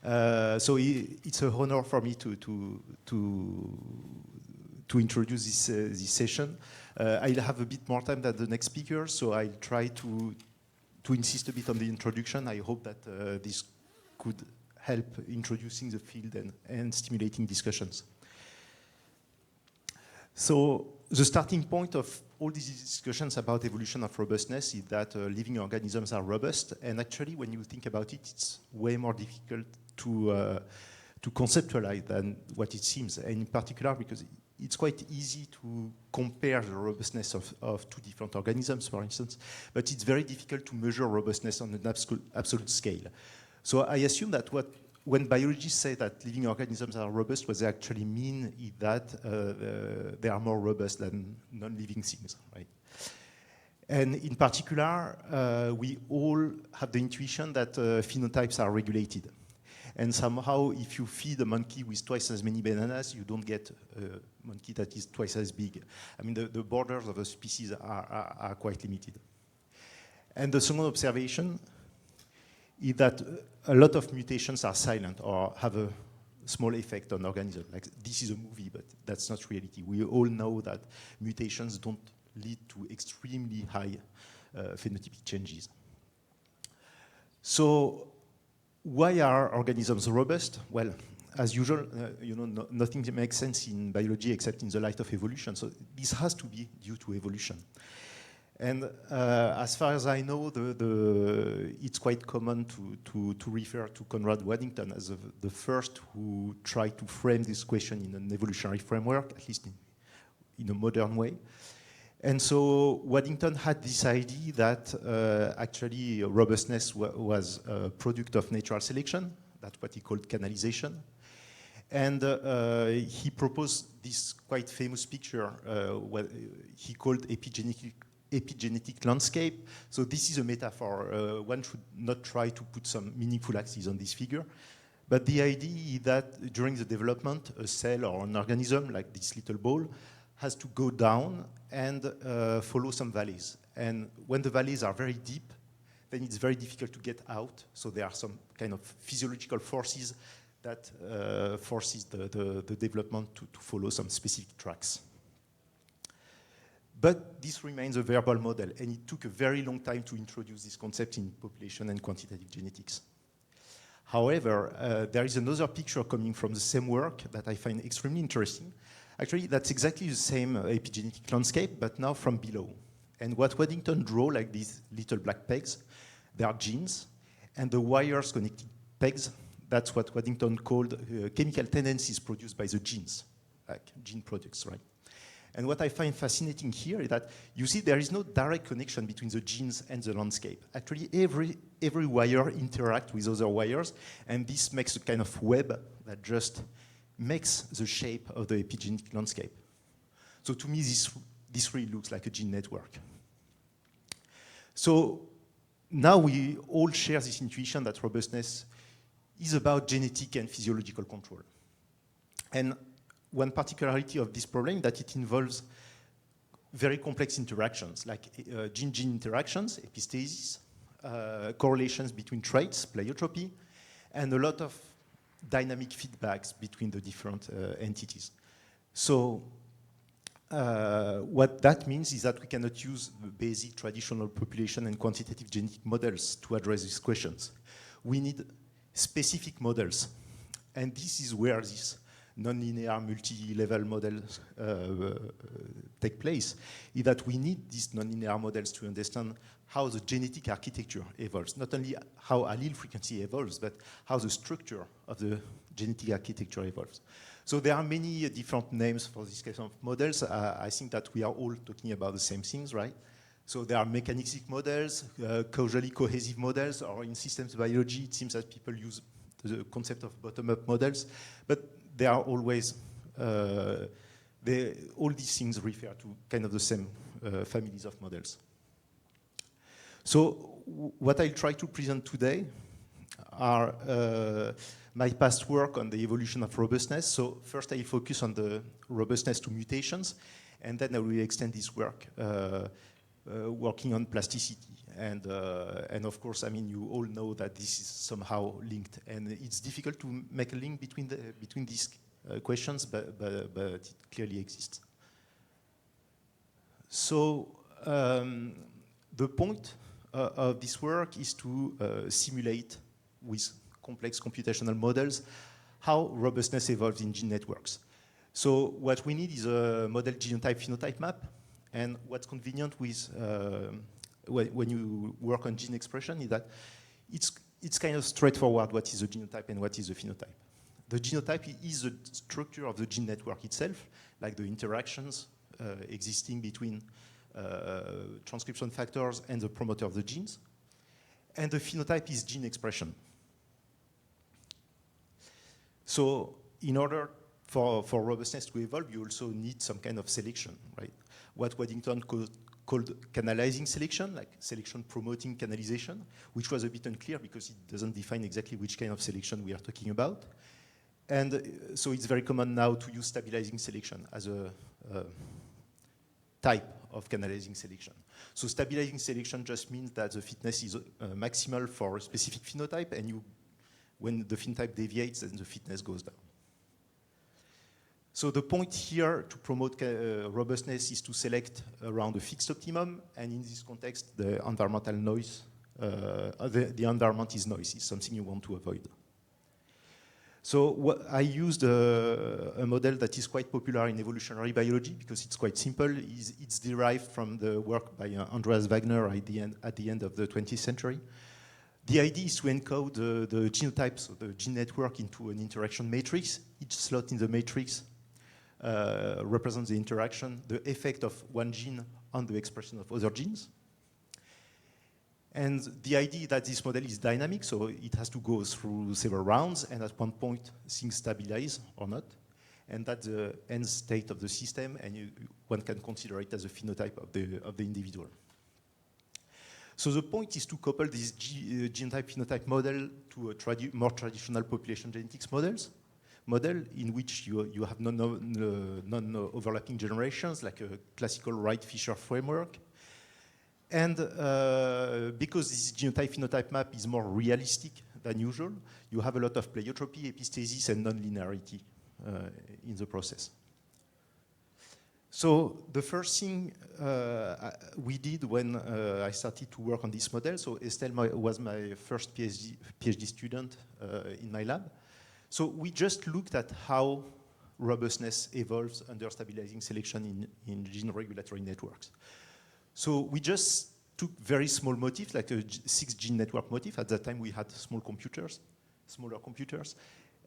So it's an honor for me to introduce this session. I'll have a bit more time than the next speaker, so I'll try to insist a bit on the introduction. I hope that this could help introducing the field and stimulating discussions. So the starting point of all these discussions about evolution of robustness is that living organisms are robust, and actually when you think about it, it's way more difficult to conceptualize than what it seems, and in particular because it's quite easy to compare the robustness of two different organisms, for instance, but it's very difficult to measure robustness on an absolute scale. So I assume that when biologists say that living organisms are robust, what they actually mean is that they are more robust than non-living things, right? And in particular, we all have the intuition that phenotypes are regulated. And somehow, if you feed a monkey with twice as many bananas, you don't get a monkey that is twice as big. I mean, the borders of a species are quite limited. And the second observation is that a lot of mutations are silent or have a small effect on organisms. Like, this is a movie, but that's not reality. We all know that mutations don't lead to extremely high phenotypic changes. So why are organisms robust? Well, as usual, nothing makes sense in biology except in the light of evolution. So this has to be due to evolution. And as far as I know, it's quite common to refer to Conrad Waddington as the first who tried to frame this question in an evolutionary framework, at least in a modern way. And so Waddington had this idea that actually robustness was a product of natural selection. That's what he called canalization. And he proposed this quite famous picture, what he called epigenetic landscape. So this is a metaphor. One should not try to put some meaningful axes on this figure. But the idea is that during the development, a cell or an organism, like this little ball, has to go down and follow some valleys. And when the valleys are very deep, then it's very difficult to get out. So there are some kind of physiological forces that forces the development to follow some specific tracks. But this remains a verbal model, and it took a very long time to introduce this concept in population and quantitative genetics. However, there is another picture coming from the same work that I find extremely interesting. Actually, that's exactly the same epigenetic landscape, but now from below. And what Waddington drew, like these little black pegs, they are genes, and the wires connecting pegs, that's what Waddington called chemical tendencies produced by the genes, like gene products, right? And what I find fascinating here is that you see there is no direct connection between the genes and the landscape. Actually, every wire interacts with other wires, and this makes a kind of web that just makes the shape of the epigenetic landscape. So to me, this really looks like a gene network. So now we all share this intuition that robustness is about genetic and physiological control. And one particularity of this problem is that it involves very complex interactions, like gene-gene interactions, epistasis, correlations between traits, pleiotropy, and a lot of dynamic feedbacks between the different entities. So what that means is that we cannot use the basic traditional population and quantitative genetic models to address these questions. We need specific models. And this is where this nonlinear multi-level models take place, is that we need these nonlinear models to understand how the genetic architecture evolves, not only how allele frequency evolves, but how the structure of the genetic architecture evolves. So there are many different names for this kind of models. I think that we are all talking about the same things, right? So there are mechanistic models, causally cohesive models, or in systems biology, it seems that people use the concept of bottom-up models, but they are always, all these things refer to kind of the same families of models. So what I'll try to present today are my past work on the evolution of robustness. So first I'll focus on the robustness to mutations, and then I will extend this work working on plasticity. And of course, I mean, you all know that this is somehow linked. And it's difficult to make a link between these questions, but it clearly exists. So the point of this work is to simulate with complex computational models how robustness evolves in gene networks. So what we need is a model genotype-phenotype map. And what's convenient with when you work on gene expression is that it's kind of straightforward what is the genotype and what is the phenotype. The genotype is the structure of the gene network itself, like the interactions existing between transcription factors and the promoter of the genes. And the phenotype is gene expression. So in order for robustness to evolve, you also need some kind of selection, right? What Waddington called canalizing selection, like selection promoting canalization, which was a bit unclear because it doesn't define exactly which kind of selection we are talking about. And so it's very common now to use stabilizing selection as a type of canalizing selection. So stabilizing selection just means that the fitness is maximal for a specific phenotype, and when the phenotype deviates, then the fitness goes down. So the point here to promote robustness is to select around a fixed optimum, and in this context, the environmental noise, the environment is noise, is something you want to avoid. So I used a model that is quite popular in evolutionary biology because it's quite simple. It's derived from the work by Andreas Wagner at the end of the 20th century. The idea is to encode the genotypes of the gene network into an interaction matrix. Each slot in the matrix represents the interaction, the effect of one gene on the expression of other genes. And the idea that this model is dynamic, so it has to go through several rounds, and at one point things stabilize or not. And that's the end state of the system, and one can consider it as a phenotype of the individual. So the point is to couple this genotype-phenotype model to a more traditional population genetics model in which you have non-overlapping generations, like a classical Wright-Fisher framework. And because this genotype-phenotype map is more realistic than usual, you have a lot of pleiotropy, epistasis, and nonlinearity in the process. So the first thing we did when I started to work on this model, so Estelle was my first PhD student in my lab. So we just looked at how robustness evolves under stabilizing selection in gene regulatory networks. So we just took very small motifs, like a 6-gene network motif. At that time, we had smaller computers.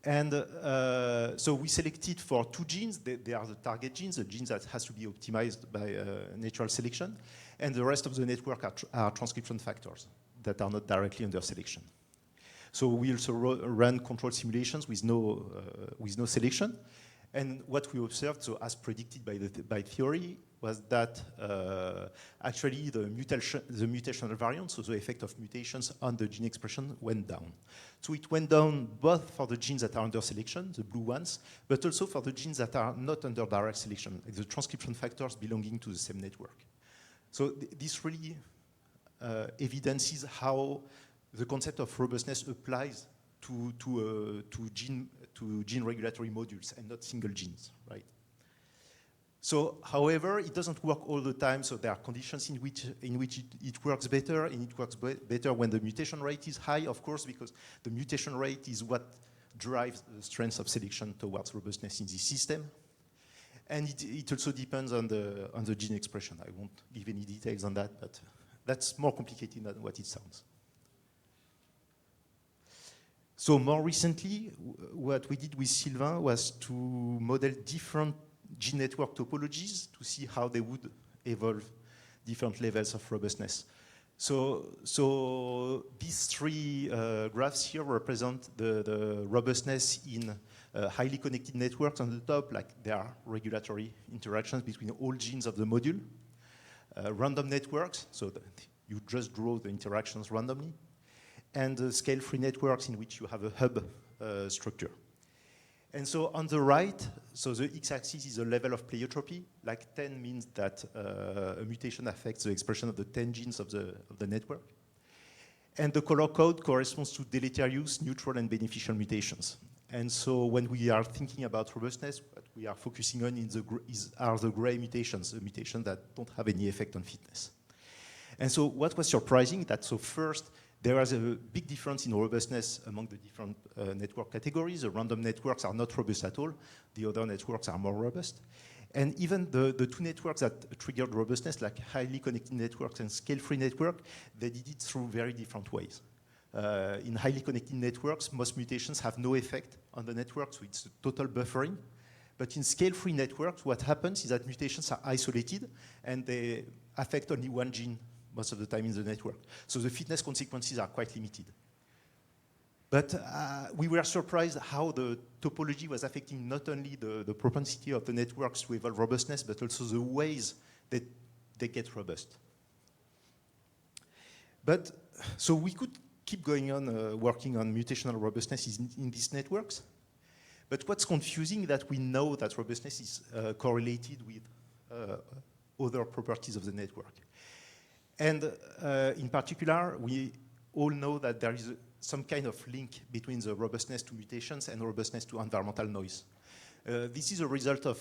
And so we selected for 2 genes. They are the target genes, the genes that has to be optimized by natural selection. And the rest of the network are transcription factors that are not directly under selection. So we also ran control simulations with no selection. And what we observed, so as predicted by theory, was that actually the mutational variance, so the effect of mutations on the gene expression, went down. So it went down both for the genes that are under selection, the blue ones, but also for the genes that are not under direct selection, like the transcription factors belonging to the same network. So this really evidences how the concept of robustness applies to gene regulatory modules and not single genes, right? So, however, it doesn't work all the time. So there are conditions in which it works better, and it works better when the mutation rate is high, of course, because the mutation rate is what drives the strength of selection towards robustness in this system. And it also depends on the gene expression. I won't give any details on that, but that's more complicated than what it sounds. So more recently, what we did with Sylvain was to model different gene network topologies to see how they would evolve different levels of robustness. So these 3 graphs here represent the robustness in highly connected networks on the top, like there are regulatory interactions between all genes of the module. Random networks, so that you just draw the interactions randomly. And scale-free networks in which you have a hub structure. And so on the right, so the x-axis is the level of pleiotropy. Like 10 means that a mutation affects the expression of the 10 genes of the network. And the color code corresponds to deleterious, neutral, and beneficial mutations. And so when we are thinking about robustness, what we are focusing on are the gray mutations, the mutations that don't have any effect on fitness. And so what was surprising that so first, there was a big difference in robustness among the different network categories. The random networks are not robust at all. The other networks are more robust. And even the two networks that triggered robustness, like highly connected networks and scale-free network, they did it through very different ways. In highly connected networks, most mutations have no effect on the network, so it's total buffering. But in scale-free networks, what happens is that mutations are isolated and they affect only one gene most of the time in the network. So the fitness consequences are quite limited. But we were surprised how the topology was affecting not only the propensity of the networks to evolve robustness, but also the ways that they get robust. But so we could keep going on working on mutational robustness in these networks. But what's confusing is that we know that robustness is correlated with other properties of the network. And in particular, we all know that there is some kind of link between the robustness to mutations and robustness to environmental noise. This is a result of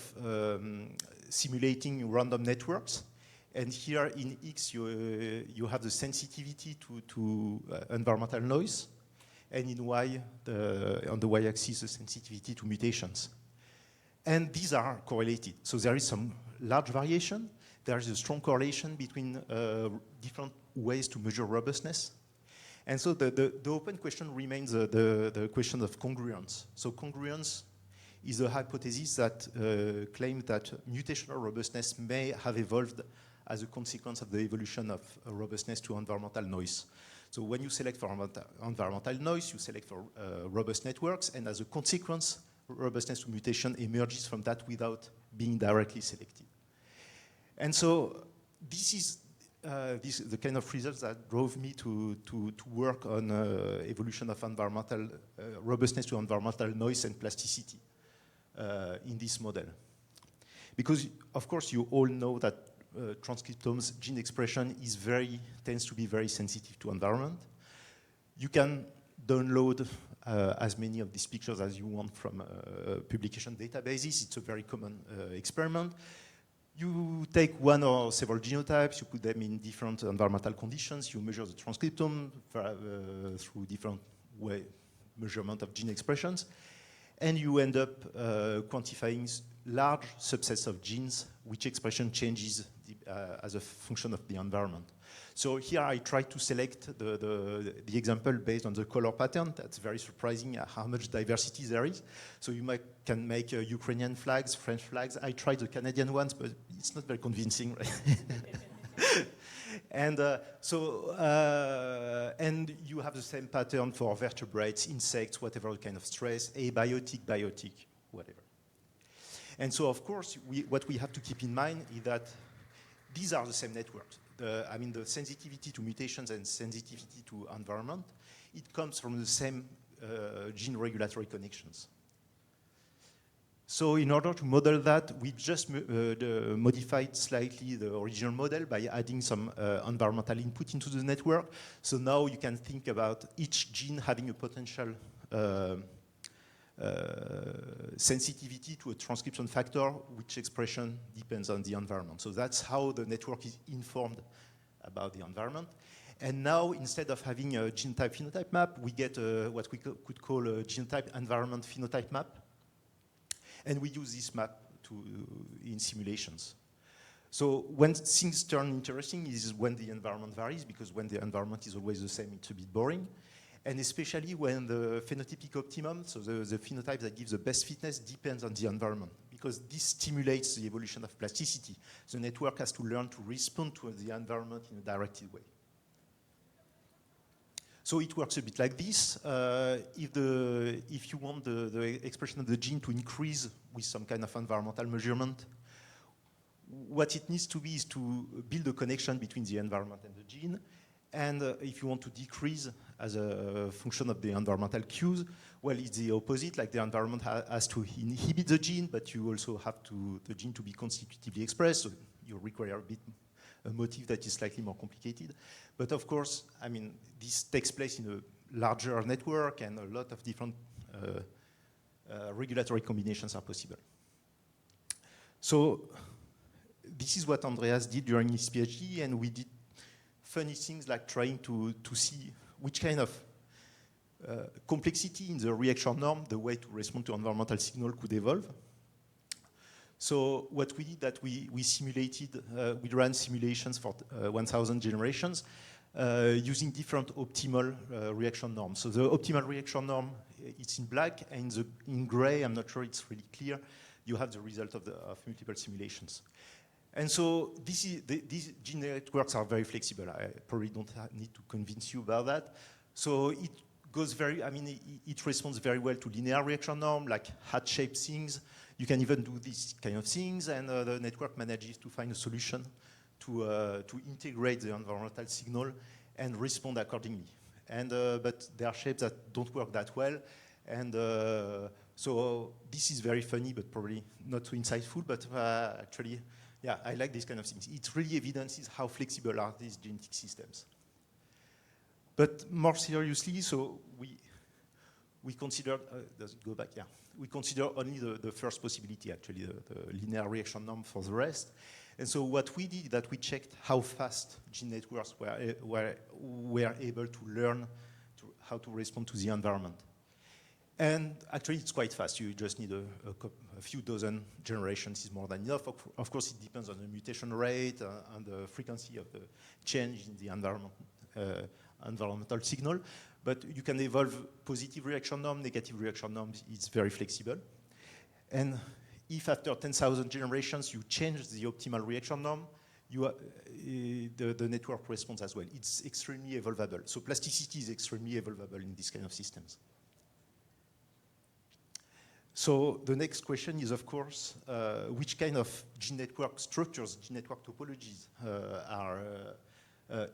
simulating random networks. And here in X, you have the sensitivity to environmental noise. And in Y, on the Y-axis, the sensitivity to mutations. And these are correlated. So there is some large variation. There is a strong correlation between different ways to measure robustness. And so the open question remains the question of congruence. So congruence is a hypothesis that claims that mutational robustness may have evolved as a consequence of the evolution of robustness to environmental noise. So when you select for environmental noise, you select for robust networks, and as a consequence, robustness to mutation emerges from that without being directly selected. And so this is the kind of results that drove me to work on evolution of environmental robustness to environmental noise and plasticity in this model. Because, of course, you all know that transcriptomes gene expression tends to be very sensitive to environment. You can download as many of these pictures as you want from publication databases. It's a very common experiment. You take one or several genotypes, you put them in different environmental conditions, you measure the transcriptome through different measurement of gene expressions, and you end up quantifying large subsets of genes which expression changes as a function of the environment. So here I try to select the example based on the color pattern. That's very surprising how much diversity there is. So you can make Ukrainian flags, French flags. I tried the Canadian ones, but it's not very convincing, right? And and you have the same pattern for vertebrates, insects, whatever kind of stress, abiotic, biotic, whatever. And so, of course, what we have to keep in mind is that these are the same networks. The sensitivity to mutations and sensitivity to environment, it comes from the same gene regulatory connections. So in order to model that, we just modified slightly the original model by adding some environmental input into the network. So now you can think about each gene having a potential sensitivity to a transcription factor, which expression depends on the environment. So that's how the network is informed about the environment. And now, instead of having a genotype-phenotype map, we get what we could call a genotype-environment-phenotype map. And we use this map in simulations. So when things turn interesting is when the environment varies, because when the environment is always the same, it's a bit boring. And especially when the phenotypic optimum, so the phenotype that gives the best fitness, depends on the environment, because this stimulates the evolution of plasticity. The network has to learn to respond to the environment in a directed way. So it works a bit like this. If you want the expression of the gene to increase with some kind of environmental measurement, what it needs to be is to build a connection between the environment and the gene. And if you want to decrease as a function of the environmental cues, Well, it's the opposite. Like the environment has to inhibit the gene, but you also have the gene to be constitutively expressed. So you require a motif that is slightly more complicated. But of course, I mean, this takes place in a larger network, and a lot of different regulatory combinations are possible. So this is what Andreas did during his PhD, and we did funny things like trying to see which kind of complexity in the reaction norm, the way to respond to environmental signal could evolve. So what we did that we simulated, we ran simulations for 1,000 generations using different optimal reaction norms. So the optimal reaction norm, it's in black, and in gray, I'm not sure it's really clear, you have the result of multiple simulations. And so these gene networks are very flexible. I probably don't need to convince you about that. So it goes it responds very well to linear reaction norm, like hat-shaped things. You can even do these kind of things, and the network manages to find a solution to integrate the environmental signal and respond accordingly. And but there are shapes that don't work that well, and so this is very funny, but probably not too insightful. But actually, yeah, I like these kind of things. It really evidences how flexible are these genetic systems. But more seriously, so we considered, does it go back? Yeah. We consider only the first possibility, actually, the linear reaction norm for the rest. And so what we did, that we checked how fast gene networks were able to learn how to respond to the environment. And actually, it's quite fast. You just need a few dozen generations is more than enough. Of course, it depends on the mutation rate and the frequency of the change in the environmental signal. But you can evolve positive reaction norm, negative reaction norms. It's very flexible. And if after 10,000 generations you change the optimal reaction norm, the network responds as well. It's extremely evolvable. So plasticity is extremely evolvable in this kind of systems. So the next question is, of course, which kind of gene network structures, gene network topologies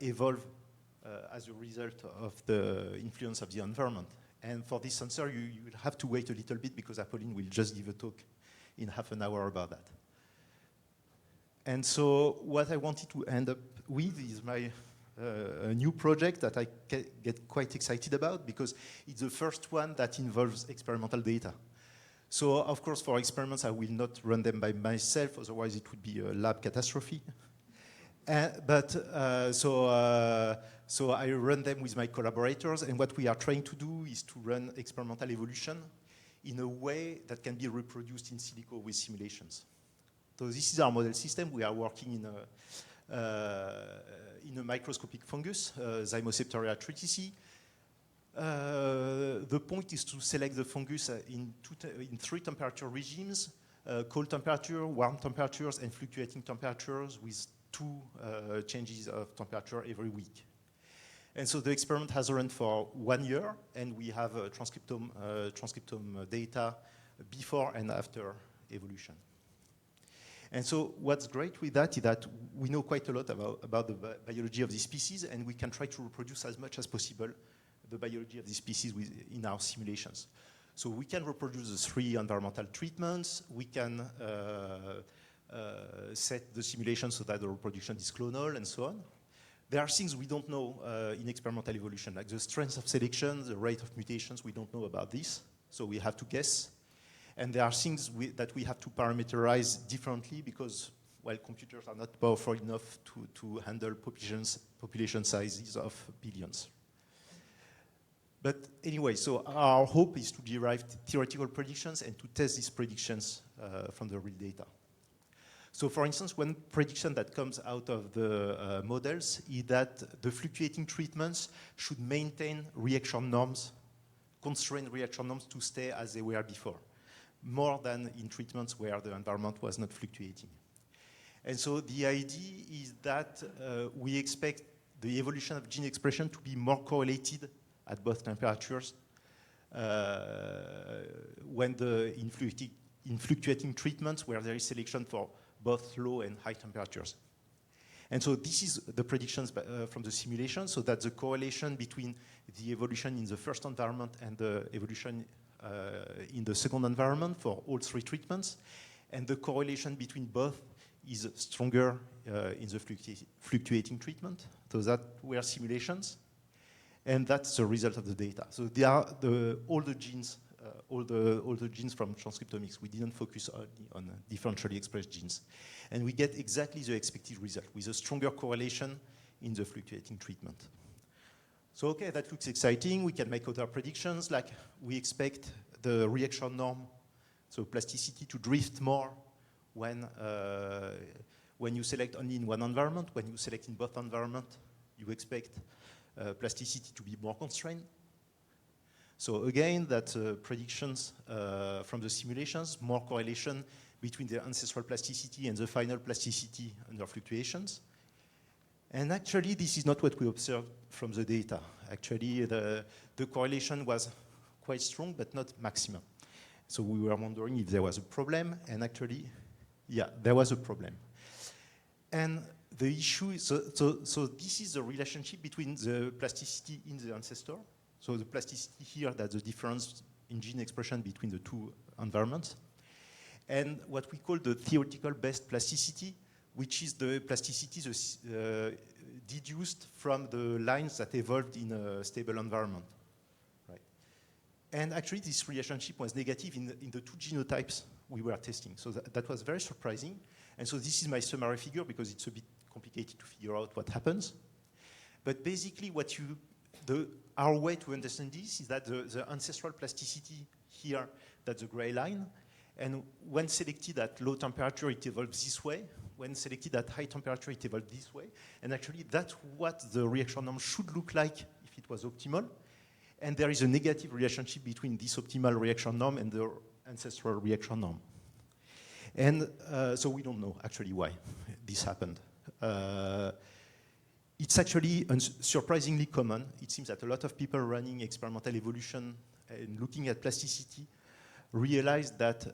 evolve as a result of the influence of the environment. And for this answer, you will have to wait a little bit, because Apolline will just give a talk in half an hour about that. And so what I wanted to end up with is my new project that I get quite excited about, because it's the first one that involves experimental data. So, of course, for experiments, I will not run them by myself, otherwise it would be a lab catastrophe. So I run them with my collaborators, and what we are trying to do is to run experimental evolution in a way that can be reproduced in silico with simulations. So this is our model system. We are working in a microscopic fungus, Zymoceptoria tritici. The point is to select the fungus in 3 temperature regimes, cold temperature, warm temperatures, and fluctuating temperatures with 2 changes of temperature every week. And so the experiment has run for 1 year, and we have transcriptome data before and after evolution. And so what's great with that is that we know quite a lot about the biology of the species, and we can try to reproduce as much as possible the biology of the species in our simulations. So we can reproduce the 3 environmental treatments. We can set the simulation so that the reproduction is clonal, and so on. There are things we don't know in experimental evolution, like the strength of selection, the rate of mutations. We don't know about this, so we have to guess. And there are things that we have to parameterize differently, because, well, computers are not powerful enough to handle population sizes of billions. But anyway, so our hope is to derive theoretical predictions and to test these predictions from the real data. So for instance, one prediction that comes out of the models is that the fluctuating treatments should maintain reaction norms, constrained reaction norms, to stay as they were before, more than in treatments where the environment was not fluctuating. And so the idea is that we expect the evolution of gene expression to be more correlated at both temperatures when in fluctuating treatments where there is selection for both low and high temperatures. And so this is the predictions from the simulation, so that the correlation between the evolution in the first environment and the evolution in the second environment for all 3 treatments. And the correlation between both is stronger in the fluctuating treatment. So that were simulations. And that's the result of the data. So they are all the genes from transcriptomics. We didn't focus only on differentially expressed genes. And we get exactly the expected result with a stronger correlation in the fluctuating treatment. So okay, that looks exciting. We can make other predictions, like we expect the reaction norm, so plasticity to drift more when you select only in one environment. When you select in both environments, you expect plasticity to be more constrained. So again, that's predictions from the simulations, more correlation between the ancestral plasticity and the final plasticity under fluctuations. And actually, this is not what we observed from the data. Actually, the correlation was quite strong, but not maximum. So we were wondering if there was a problem, and actually, yeah, there was a problem. And the issue is, so this is the relationship between the plasticity in the ancestor. So the plasticity here, that's the difference in gene expression between the 2 environments. And what we call the theoretical best plasticity, which is the plasticity deduced from the lines that evolved in a stable environment. Right? And actually, this relationship was negative in the 2 genotypes we were testing. So that was very surprising. And so this is my summary figure, because it's a bit complicated to figure out what happens. But basically, our way to understand this is that the ancestral plasticity here, that's the gray line. And when selected at low temperature, it evolves this way. When selected at high temperature, it evolves this way. And actually, that's what the reaction norm should look like if it was optimal. And there is a negative relationship between this optimal reaction norm and the ancestral reaction norm. And so we don't know actually why this happened. It's actually surprisingly common. It seems that a lot of people running experimental evolution and looking at plasticity realize that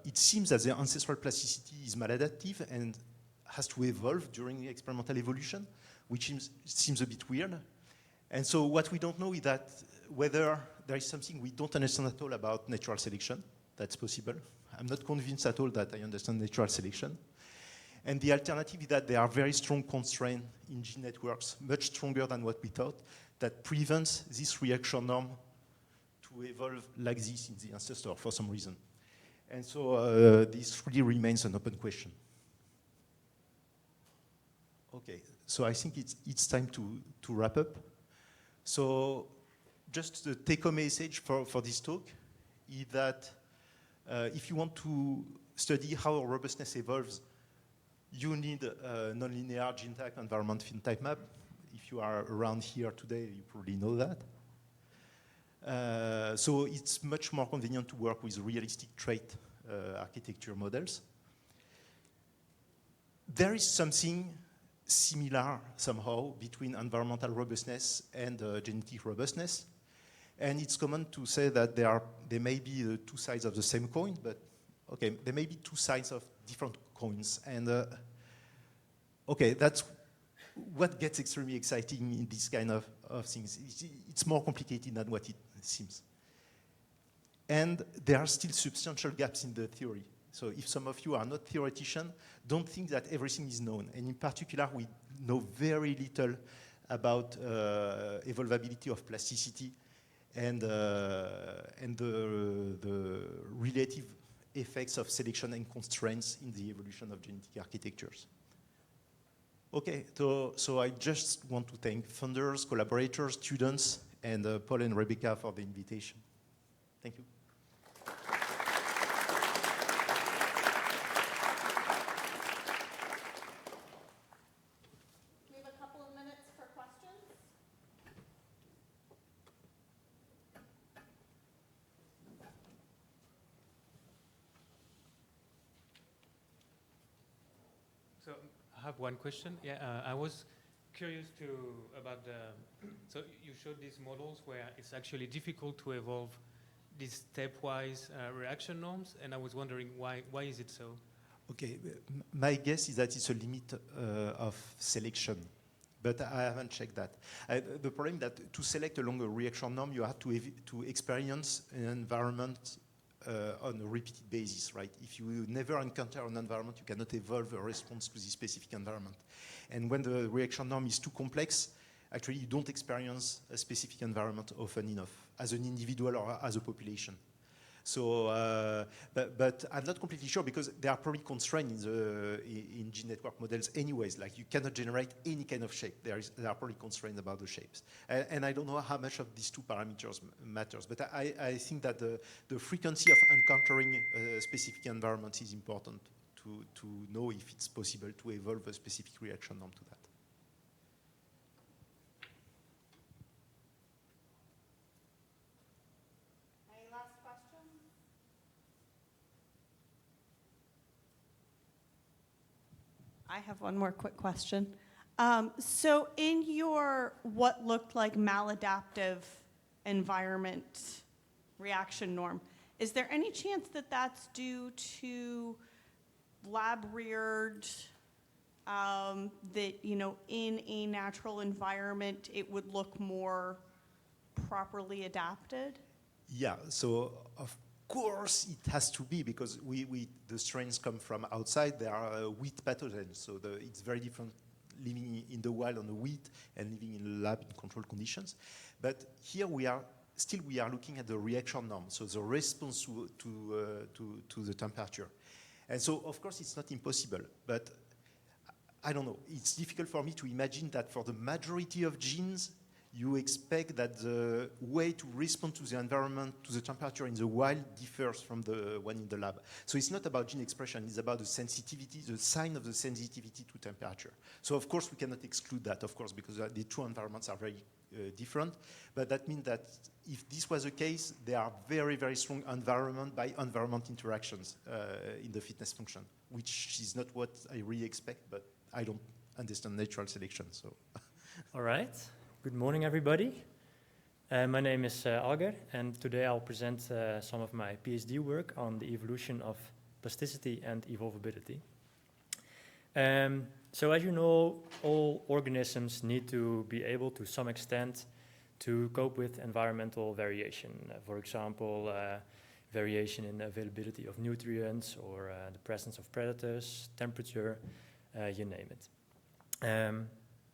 it seems that the ancestral plasticity is maladaptive and has to evolve during the experimental evolution, which seems a bit weird. And so what we don't know is that whether there is something we don't understand at all about natural selection. That's possible. I'm not convinced at all that I understand natural selection. And the alternative is that there are very strong constraints in gene networks, much stronger than what we thought, that prevents this reaction norm to evolve like this in the ancestor for some reason. And so this really remains an open question. Okay, so I think it's time to wrap up. So just the take-home message for this talk is that if you want to study how robustness evolves, you need a nonlinear GenTag environment phenotype map. If you are around here today, you probably know that. So it's much more convenient to work with realistic trait architecture models. There is something similar somehow between environmental robustness and genetic robustness. And it's common to say that there may be the 2 sides of the same coin, but okay, there may be 2 sides of different coins. And okay, that's what gets extremely exciting in this kind of things. It's more complicated than what it seems. And there are still substantial gaps in the theory. So if some of you are not theoreticians, don't think that everything is known. And in particular, we know very little about evolvability of plasticity and the relative effects of selection and constraints in the evolution of genetic architectures. Okay, so I just want to thank funders, collaborators, students, and Paul and Rebecca for the invitation. Thank you. We have a couple of minutes for questions. So I have one question. Yeah, I was curious about so you showed these models where it's actually difficult to evolve these stepwise reaction norms, and I was wondering why is it so? Okay, my guess is that it's a limit of selection, but I haven't checked that. The problem that to select along a reaction norm, you have to experience an environment on a repeated basis, right? If you never encounter an environment, you cannot evolve a response to the specific environment. And when the reaction norm is too complex, actually you don't experience a specific environment often enough as an individual or as a population. So, but I'm not completely sure because there are probably constraints in gene network models anyways, like you cannot generate any kind of shape. There are probably constraints about the shapes. And I don't know how much of these two parameters matters, but I think that the frequency of encountering a specific environment is important to know if it's possible to evolve a specific reaction norm to that. Any last questions? I have one more quick question. So in your what looked like maladaptive environment reaction norm, is there any chance that that's due to lab-reared, that, you know, in a natural environment, it would look more properly adapted? Yeah, so of course it has to be because the strains come from outside. They are wheat pathogens, so it's very different living in the wild on the wheat and living in lab in controlled conditions. But here we are looking at the reaction norm, so the response to the temperature. And so, of course, it's not impossible, but I don't know. It's difficult for me to imagine that for the majority of genes, you expect that the way to respond to the environment, to the temperature in the wild differs from the one in the lab. So it's not about gene expression, it's about the sensitivity, the sign of the sensitivity to temperature. So of course we cannot exclude that, of course, because the two environments are very different. But that means that if this was the case, there are very, very strong environment by environment interactions in the fitness function, which is not what I really expect, but I don't understand natural selection, so. All right. Good morning, everybody. My name is Alger, and today I'll present some of my PhD work on the evolution of plasticity and evolvability. So as you know, all organisms need to be able to some extent to cope with environmental variation. For example, variation in the availability of nutrients or the presence of predators, temperature, you name it.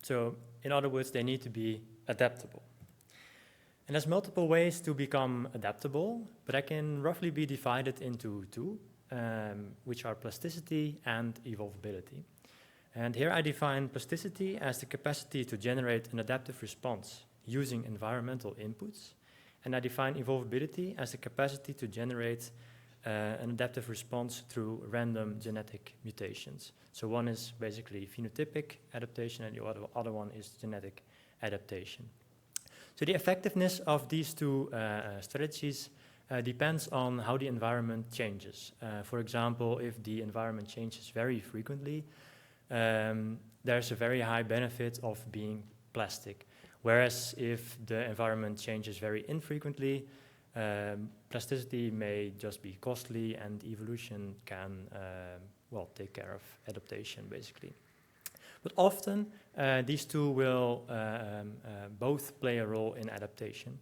So in other words, they need to be adaptable. And there's multiple ways to become adaptable, but I can roughly be divided into two, which are plasticity and evolvability. And here I define plasticity as the capacity to generate an adaptive response using environmental inputs. And I define evolvability as the capacity to generate an adaptive response through random genetic mutations. So one is basically phenotypic adaptation and the other one is genetic adaptation. So the effectiveness of these two strategies depends on how the environment changes. For example, if the environment changes very frequently, there's a very high benefit of being plastic. Whereas if the environment changes very infrequently, plasticity may just be costly and evolution can, take care of adaptation, basically. But often, these two will both play a role in adaptation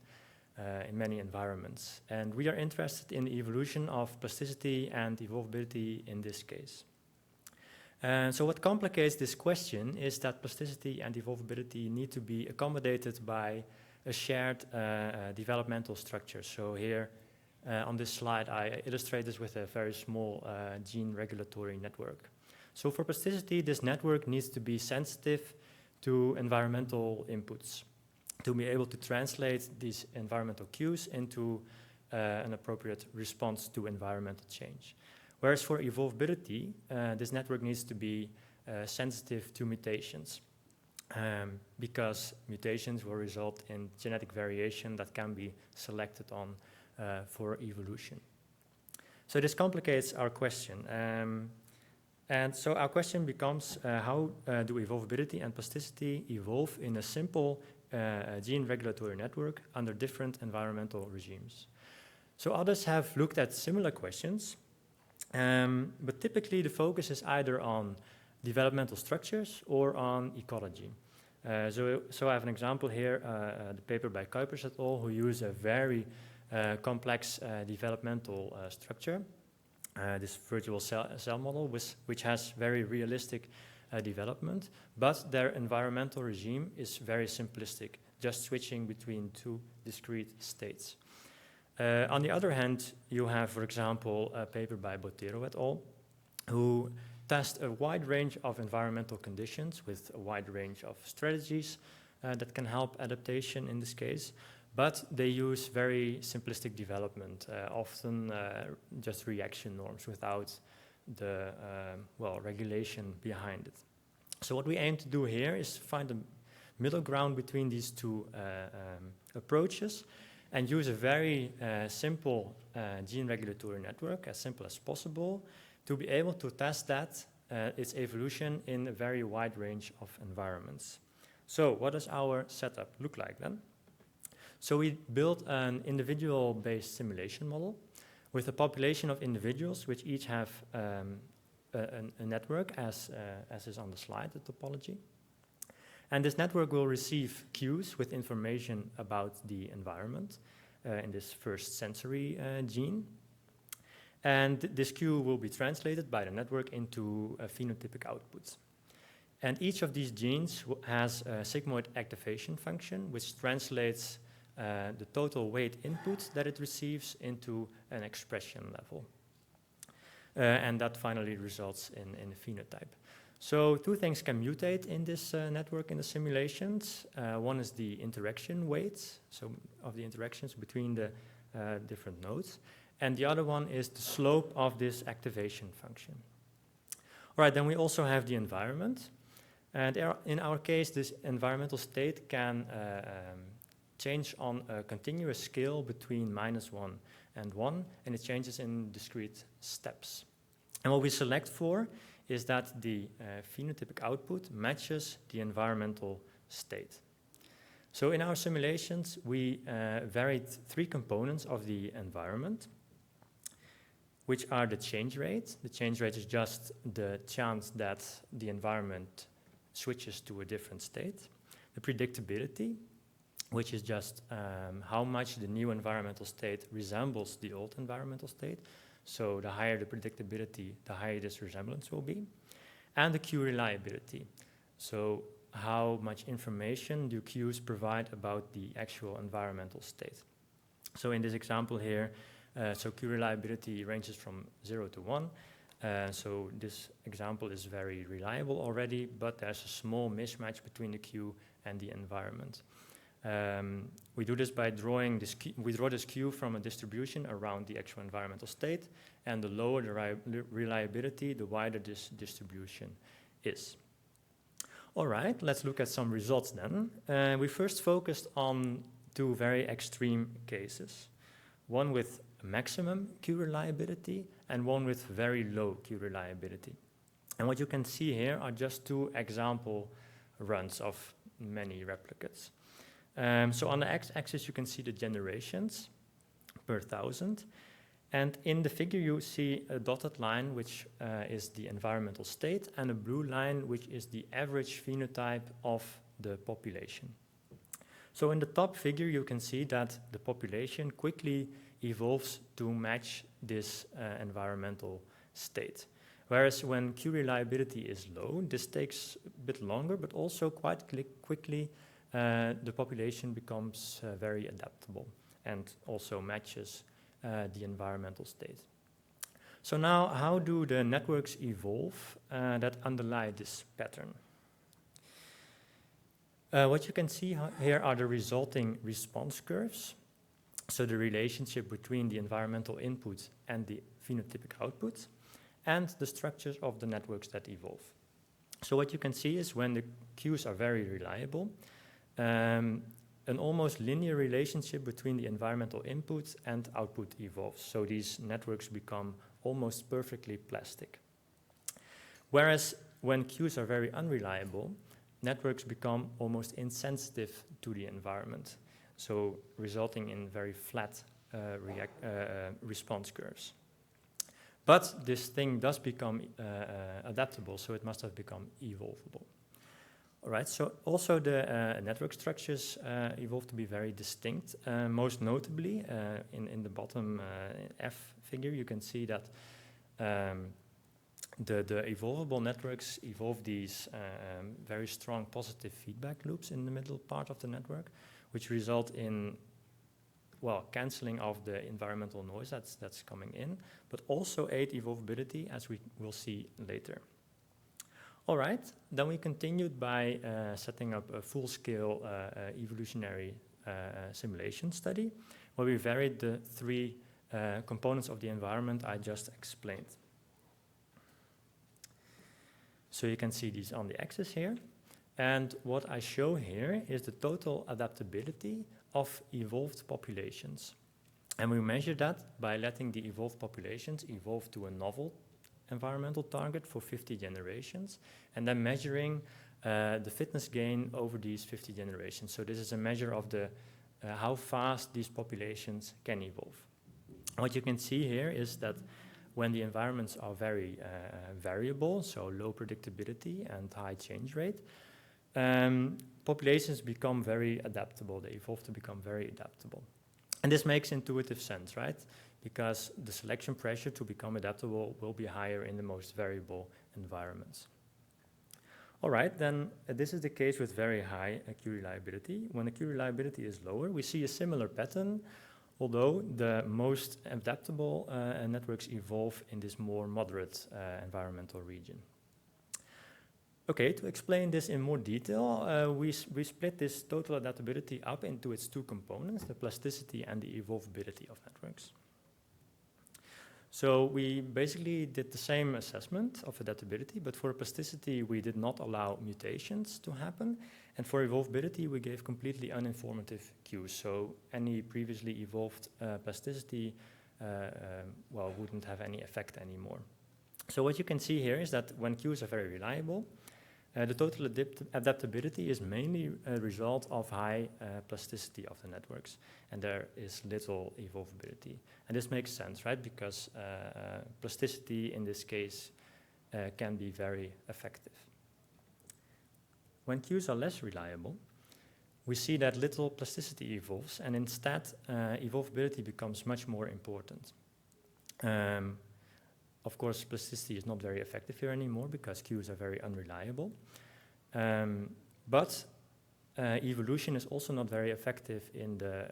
in many environments. And we are interested in the evolution of plasticity and evolvability in this case. So what complicates this question is that plasticity and evolvability need to be accommodated by a shared developmental structure. So here on this slide, I illustrate this with a very small gene regulatory network. So for plasticity, this network needs to be sensitive to environmental inputs to be able to translate these environmental cues into an appropriate response to environmental change. Whereas for evolvability, this network needs to be sensitive to mutations because mutations will result in genetic variation that can be selected on for evolution. So this complicates our question. And so our question becomes, how do evolvability and plasticity evolve in a simple gene regulatory network under different environmental regimes? So others have looked at similar questions, but typically the focus is either on developmental structures or on ecology. So I have an example here, the paper by Kuipers et al., who use a very complex developmental structure, this virtual cell model, which has very realistic development, but their environmental regime is very simplistic, just switching between two discrete states. On the other hand, you have, for example, a paper by Botero et al., who test a wide range of environmental conditions with a wide range of strategies that can help adaptation in this case, but they use very simplistic development, often just reaction norms without the regulation behind it. So what we aim to do here is find a middle ground between these two approaches and use a very simple gene regulatory network, as simple as possible, to be able to test that, its evolution in a very wide range of environments. So what does our setup look like then? So we built an individual-based simulation model with a population of individuals which each have a network as is on the slide, the topology. And this network will receive cues with information about the environment in this first sensory gene. And this cue will be translated by the network into a phenotypic output. And each of these genes has a sigmoid activation function, which translates the total weight input that it receives into an expression level. And that finally results in a phenotype. So two things can mutate in this network in the simulations. One is the interaction weights, so of the interactions between the different nodes. And the other one is the slope of this activation function. All right, then we also have the environment. And in our case, this environmental state can change on a continuous scale between -1 and 1, and it changes in discrete steps. And what we select for is that the phenotypic output matches the environmental state. So in our simulations, we varied 3 components of the environment, which are the change rate. The change rate is just the chance that the environment switches to a different state. The predictability, which is just how much the new environmental state resembles the old environmental state. So the higher the predictability, the higher this resemblance will be. And the Q reliability. So how much information do Qs provide about the actual environmental state. So in this example here, so Q reliability ranges from 0 to 1. So this example is very reliable already, but there's a small mismatch between the Q and the environment. We do this by drawing this Q. We draw this Q from a distribution around the actual environmental state, and the lower the reliability, the wider this distribution is. All right, let's look at some results then. We first focused on 2 very extreme cases. One with maximum Q reliability and one with very low Q reliability. And what you can see here are just 2 example runs of many replicates. So on the x-axis you can see the generations per 1,000. And in the figure you see a dotted line which is the environmental state and a blue line which is the average phenotype of the population. So in the top figure you can see that the population quickly evolves to match this environmental state. Whereas when Q reliability is low, this takes a bit longer, but also quite quickly the population becomes very adaptable and also matches the environmental state. So now, how do the networks evolve that underlie this pattern? What you can see here are the resulting response curves. So the relationship between the environmental input and the phenotypic output, and the structures of the networks that evolve. So what you can see is when the Qs are very reliable, an almost linear relationship between the environmental input and output evolves. So these networks become almost perfectly plastic. Whereas when Qs are very unreliable, networks become almost insensitive to the environment, so resulting in very flat response curves. But this thing does become adaptable, so it must have become evolvable. All right, so also the network structures evolved to be very distinct. Most notably, in the bottom F figure, you can see that the evolvable networks evolve these very strong positive feedback loops in the middle part of the network, which result in, well, canceling of the environmental noise that's coming in, but also aid evolvability, as we will see later. All right, then we continued by setting up a full-scale evolutionary simulation study, where we varied the three components of the environment I just explained. So you can see these on the axis here. And what I show here is the total adaptability of evolved populations. And we measure that by letting the evolved populations evolve to a novel environmental target for 50 generations, and then measuring the fitness gain over these 50 generations. So this is a measure of the how fast these populations can evolve. What you can see here is that when the environments are very variable, so low predictability and high change rate, populations become very adaptable. They evolve to become very adaptable. And this makes intuitive sense, right? Because the selection pressure to become adaptable will be higher in the most variable environments. All right, then this is the case with very high Q reliability. When the Q reliability is lower, we see a similar pattern, although the most adaptable networks evolve in this more moderate environmental region. Okay, to explain this in more detail, we split this total adaptability up into its two components, the plasticity and the evolvability of networks. So we basically did the same assessment of adaptability, but for plasticity, we did not allow mutations to happen. And for evolvability, we gave completely uninformative cues. So any previously evolved plasticity, well, wouldn't have any effect anymore. So what you can see here is that when cues are very reliable, the total adaptability is mainly a result of high plasticity of the networks, and there is little evolvability. And this makes sense, right? Because plasticity in this case can be very effective. When cues are less reliable, we see that little plasticity evolves, and instead evolvability becomes much more important. Of course, plasticity is not very effective here anymore because cues are very unreliable. But evolution is also not very effective in the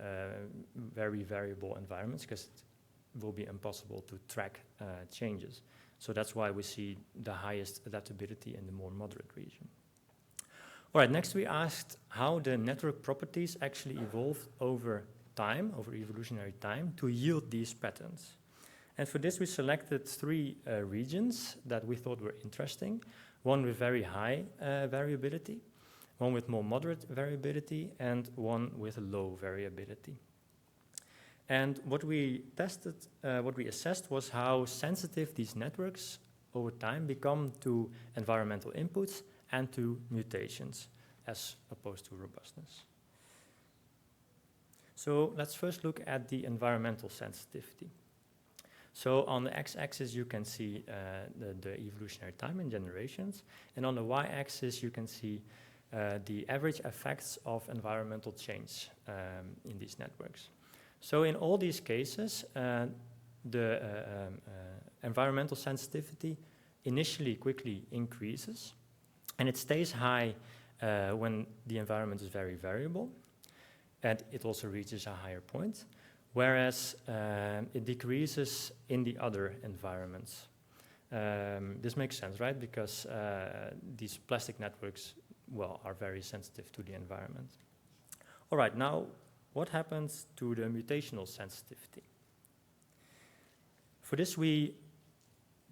very variable environments because it will be impossible to track changes. So that's why we see the highest adaptability in the more moderate region. All right, next we asked how the network properties actually evolve over time, over evolutionary time, to yield these patterns. And for this, we selected three regions that we thought were interesting. One with very high variability, one with more moderate variability, and one with low variability. And what we tested, what we assessed was how sensitive these networks over time become to environmental inputs and to mutations, as opposed to robustness. So let's first look at the environmental sensitivity. So on the x-axis, you can see the evolutionary time in generations. And on the y-axis, you can see the average effects of environmental change in these networks. So in all these cases, the environmental sensitivity initially quickly increases, and it stays high when the environment is very variable, and it also reaches a higher point. Whereas it decreases in the other environments. This makes sense, right? Because these plastic networks, well, are very sensitive to the environment. All right, now what happens to the mutational sensitivity? For this, we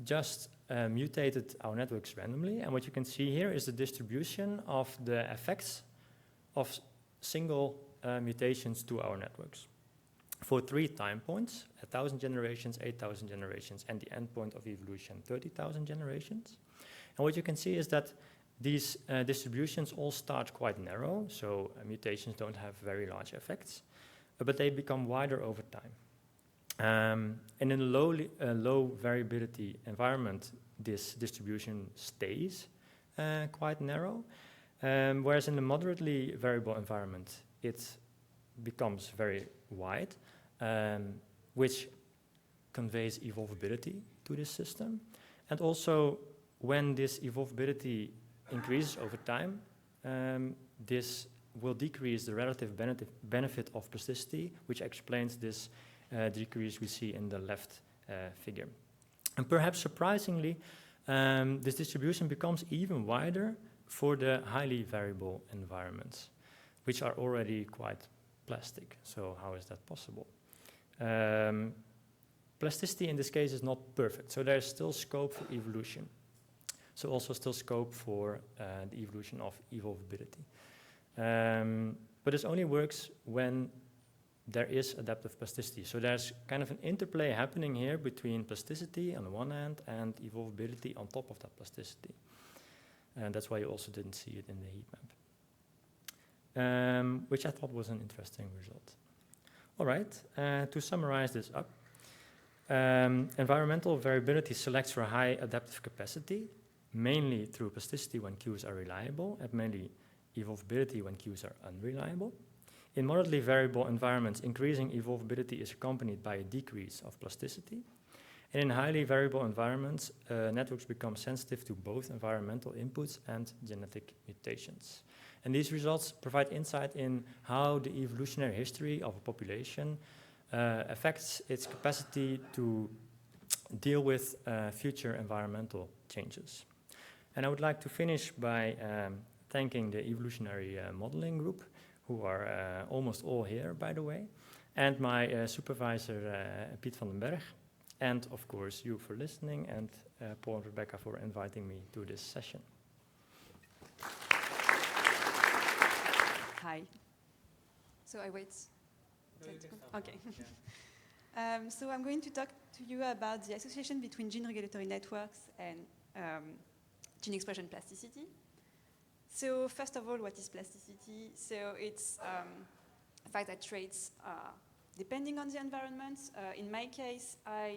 just mutated our networks randomly, and what you can see here is the distribution of the effects of single mutations to our networks. For 3 time points, 1,000 generations, 8,000 generations, and the endpoint of evolution, 30,000 generations. And what you can see is that these distributions all start quite narrow, so mutations don't have very large effects, but they become wider over time. And in a low variability environment, this distribution stays quite narrow. Whereas in the moderately variable environment, it becomes very wide, which conveys evolvability to this system. And also, when this evolvability increases over time, this will decrease the relative benefit of plasticity, which explains this decrease we see in the left figure. And perhaps surprisingly, this distribution becomes even wider for the highly variable environments, which are already quite plastic. So how is that possible? Plasticity in this case is not perfect, so there's still scope for evolution. So also still scope for the evolution of evolvability. But this only works when there is adaptive plasticity. So there's kind of an interplay happening here between plasticity on the one hand and evolvability on top of that plasticity. And that's why you also didn't see it in the heat map, which I thought was an interesting result. All right, to summarize this up, environmental variability selects for high adaptive capacity, mainly through plasticity when cues are reliable, and mainly evolvability when cues are unreliable. In moderately variable environments, increasing evolvability is accompanied by a decrease of plasticity. And in highly variable environments, networks become sensitive to both environmental inputs and genetic mutations. And these results provide insight in how the evolutionary history of a population affects its capacity to deal with future environmental changes. And I would like to finish by thanking the evolutionary modeling group, who are almost all here, by the way, and my supervisor, Piet van den Berg, and of course you for listening, and Paul and Rebecca for inviting me to this session. Hi. So I wait. No, Okay. So I'm going to talk to you about the association between gene regulatory networks and gene expression plasticity. So first of all, what is plasticity? So it's the fact that traits are depending on the environment. In my case, I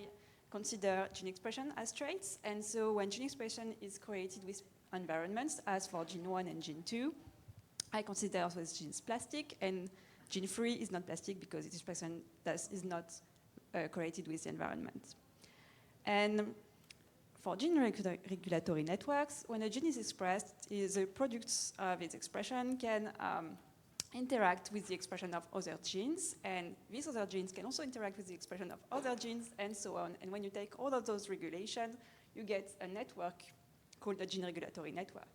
consider gene expression as traits. And so when gene expression is correlated with environments, as for gene 1 and gene 2, I consider those genes plastic, and gene 3 is not plastic because its expression is not correlated with the environment. And for gene regulatory networks, when a gene is expressed, the products of its expression can interact with the expression of other genes, and these other genes can also interact with the expression of other genes, and so on. And when you take all of those regulations, you get a network called a gene regulatory network.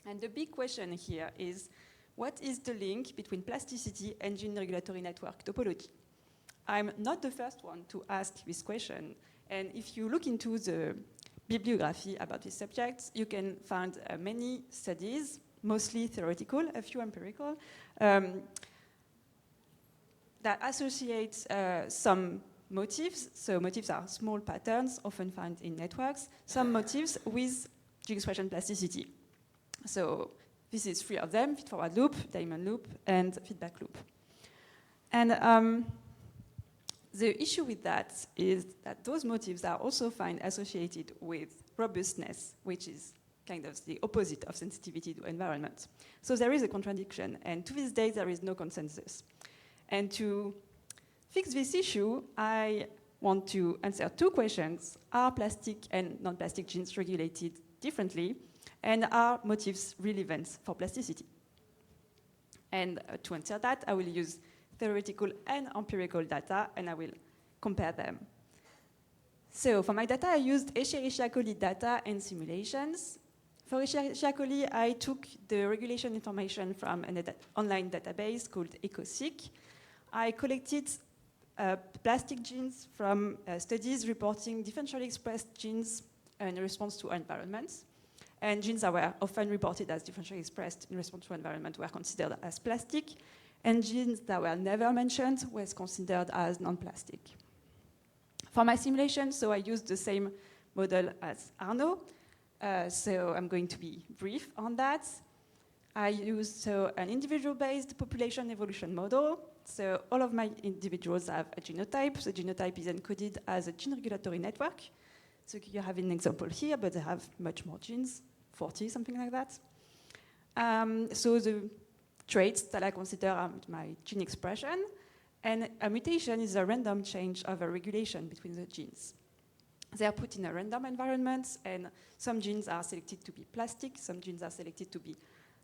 And the big question here is, what is the link between plasticity and gene regulatory network topology? I'm not the first one to ask this question. And if you look into the bibliography about this subject, you can find many studies, mostly theoretical, a few empirical, that associate some motifs. So motifs are small patterns often found in networks, some motifs with gene expression plasticity. So this is 3 of them: feed-forward loop, diamond loop, and feedback loop. And the issue with that is that those motifs are also found associated with robustness, which is kind of the opposite of sensitivity to environment. So there is a contradiction, and to this day there is no consensus. And to fix this issue, I want to answer 2 questions. Are plastic and non-plastic genes regulated differently? And are motifs relevant for plasticity? And to answer that, I will use theoretical and empirical data, and I will compare them. So for my data, I used Escherichia coli data and simulations. For Escherichia coli, I took the regulation information from an online database called EcoSeq. I collected plastic genes from studies reporting differentially expressed genes in response to environments. And genes that were often reported as differentially expressed in response to environment were considered as plastic, and genes that were never mentioned was considered as non-plastic. For my simulation, so I used the same model as Arnaud, so I'm going to be brief on that. I used an individual-based population evolution model. So all of my individuals have a genotype. The genotype is encoded as a gene regulatory network. So you have an example here, but they have much more genes, 40, something like that. So the traits that I consider are my gene expression, and a mutation is a random change of a regulation between the genes. They are put in a random environment, and some genes are selected to be plastic, some genes are selected to be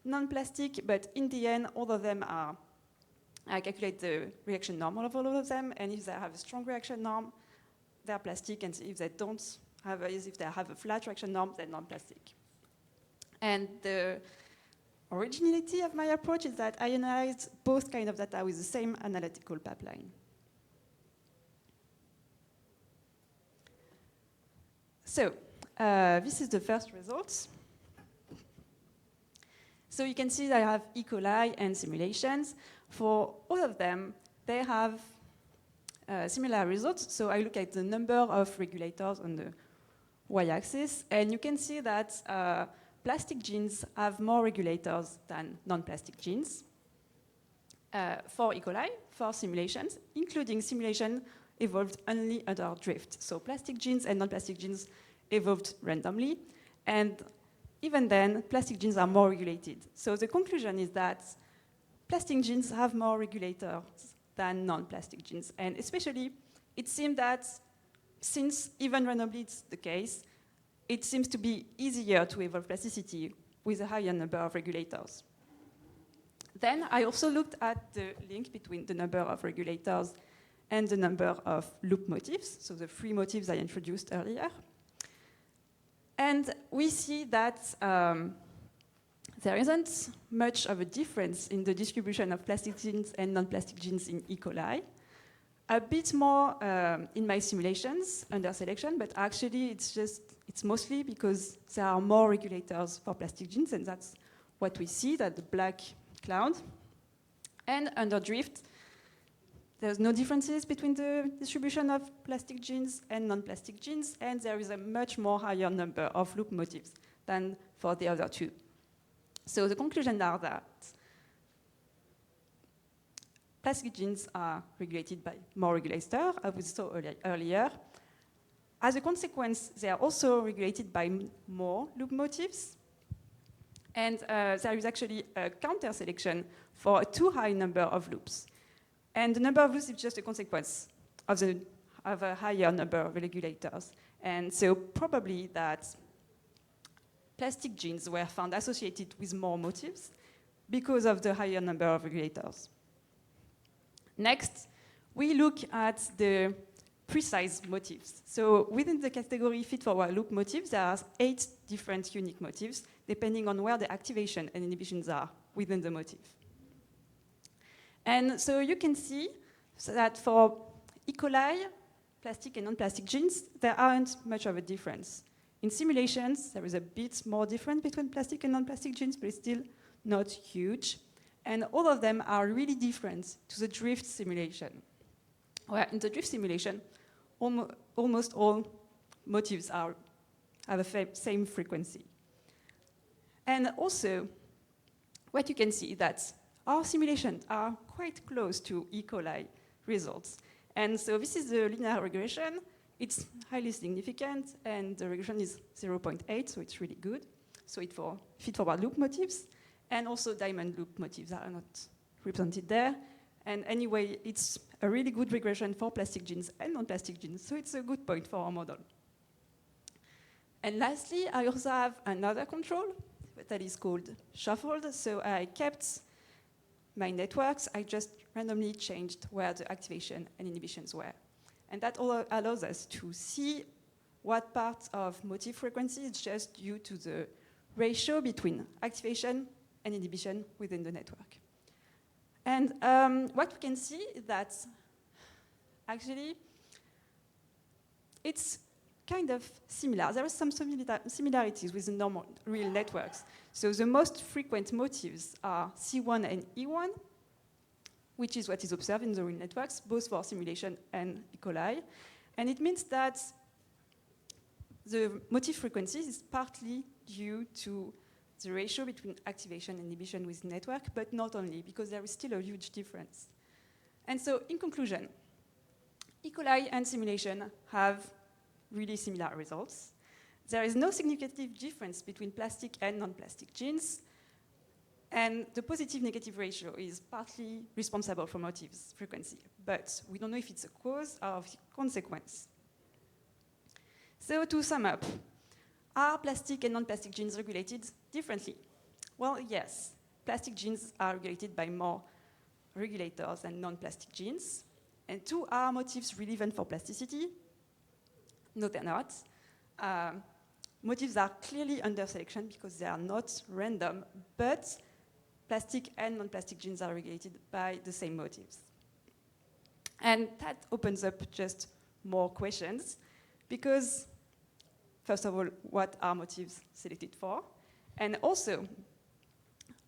non-plastic, but in the end, all of them are, I calculate the reaction norm of all of them, and if they have a strong reaction norm, they're plastic, and if they don't have if they have a flat reaction norm, they're non-plastic. And the originality of my approach is that I analyze both kind of data with the same analytical pipeline. So this is the first results. So you can see that I have E. coli and simulations. For all of them, they have similar results. So I look at the number of regulators on the y-axis, and you can see that plastic genes have more regulators than non-plastic genes. For E. coli, for simulations, including simulation evolved only under drift. So plastic genes and non-plastic genes evolved randomly, and even then, plastic genes are more regulated. So the conclusion is that plastic genes have more regulators than non-plastic genes, and especially, it seems that since even randomly it's the case, it seems to be easier to evolve plasticity with a higher number of regulators. Then I also looked at the link between the number of regulators and the number of loop motifs, so the 3 motifs I introduced earlier. And we see that there isn't much of a difference in the distribution of plastic genes and non-plastic genes in E. coli. A bit more in my simulations under selection, but actually it's mostly because there are more regulators for plastic genes, and that's what we see, that the black cloud. And under drift, there's no differences between the distribution of plastic genes and non-plastic genes, and there is a much more higher number of loop motifs than for the other 2. So the conclusions are that plastic genes are regulated by more regulators, as we saw earlier. As a consequence, they are also regulated by more loop motifs. And there is actually a counter selection for a too high number of loops. And the number of loops is just a consequence of a higher number of regulators. And so probably that plastic genes were found associated with more motifs because of the higher number of regulators. Next, we look at the precise motifs. So within the category feed-forward loop motifs, there are 8 different unique motifs, depending on where the activation and inhibitions are within the motif. And so you can see that for E. coli, plastic and non-plastic genes, there aren't much of a difference. In simulations, there is a bit more difference between plastic and non-plastic genes, but it's still not huge. And all of them are really different to the drift simulation, where in the drift simulation, almost all motifs have the same frequency. And also, what you can see is that our simulations are quite close to E. coli results. And so this is the linear regression. It's highly significant, and the regression is 0.8, so it's really good. So it's for feed-forward loop motifs, and also diamond loop motifs are not represented there. And anyway, it's a really good regression for plastic genes and non-plastic genes, so it's a good point for our model. And lastly, I also have another control that is called shuffled. So I kept my networks, I just randomly changed where the activation and inhibitions were. And that allows us to see what part of motif frequency is just due to the ratio between activation and inhibition within the network. And what we can see is that actually it's kind of similar. There are some similarities with the normal real networks. So the most frequent motifs are C1 and E1, which is what is observed in the real networks, both for simulation and E. coli. And it means that the motif frequency is partly due to the ratio between activation and inhibition with the network, but not only, because there is still a huge difference. And so, in conclusion, E. coli and simulation have really similar results. There is no significant difference between plastic and non-plastic genes. And the positive-negative ratio is partly responsible for motifs frequency, but we don't know if it's a cause or a consequence. So to sum up, are plastic and non-plastic genes regulated differently? Well, yes. Plastic genes are regulated by more regulators than non-plastic genes. And two, are motifs relevant for plasticity? No, they're not. Motifs are clearly under selection because they are not random, but plastic and non-plastic genes are regulated by the same motifs. And that opens up just more questions because, first of all, what are motifs selected for? And also,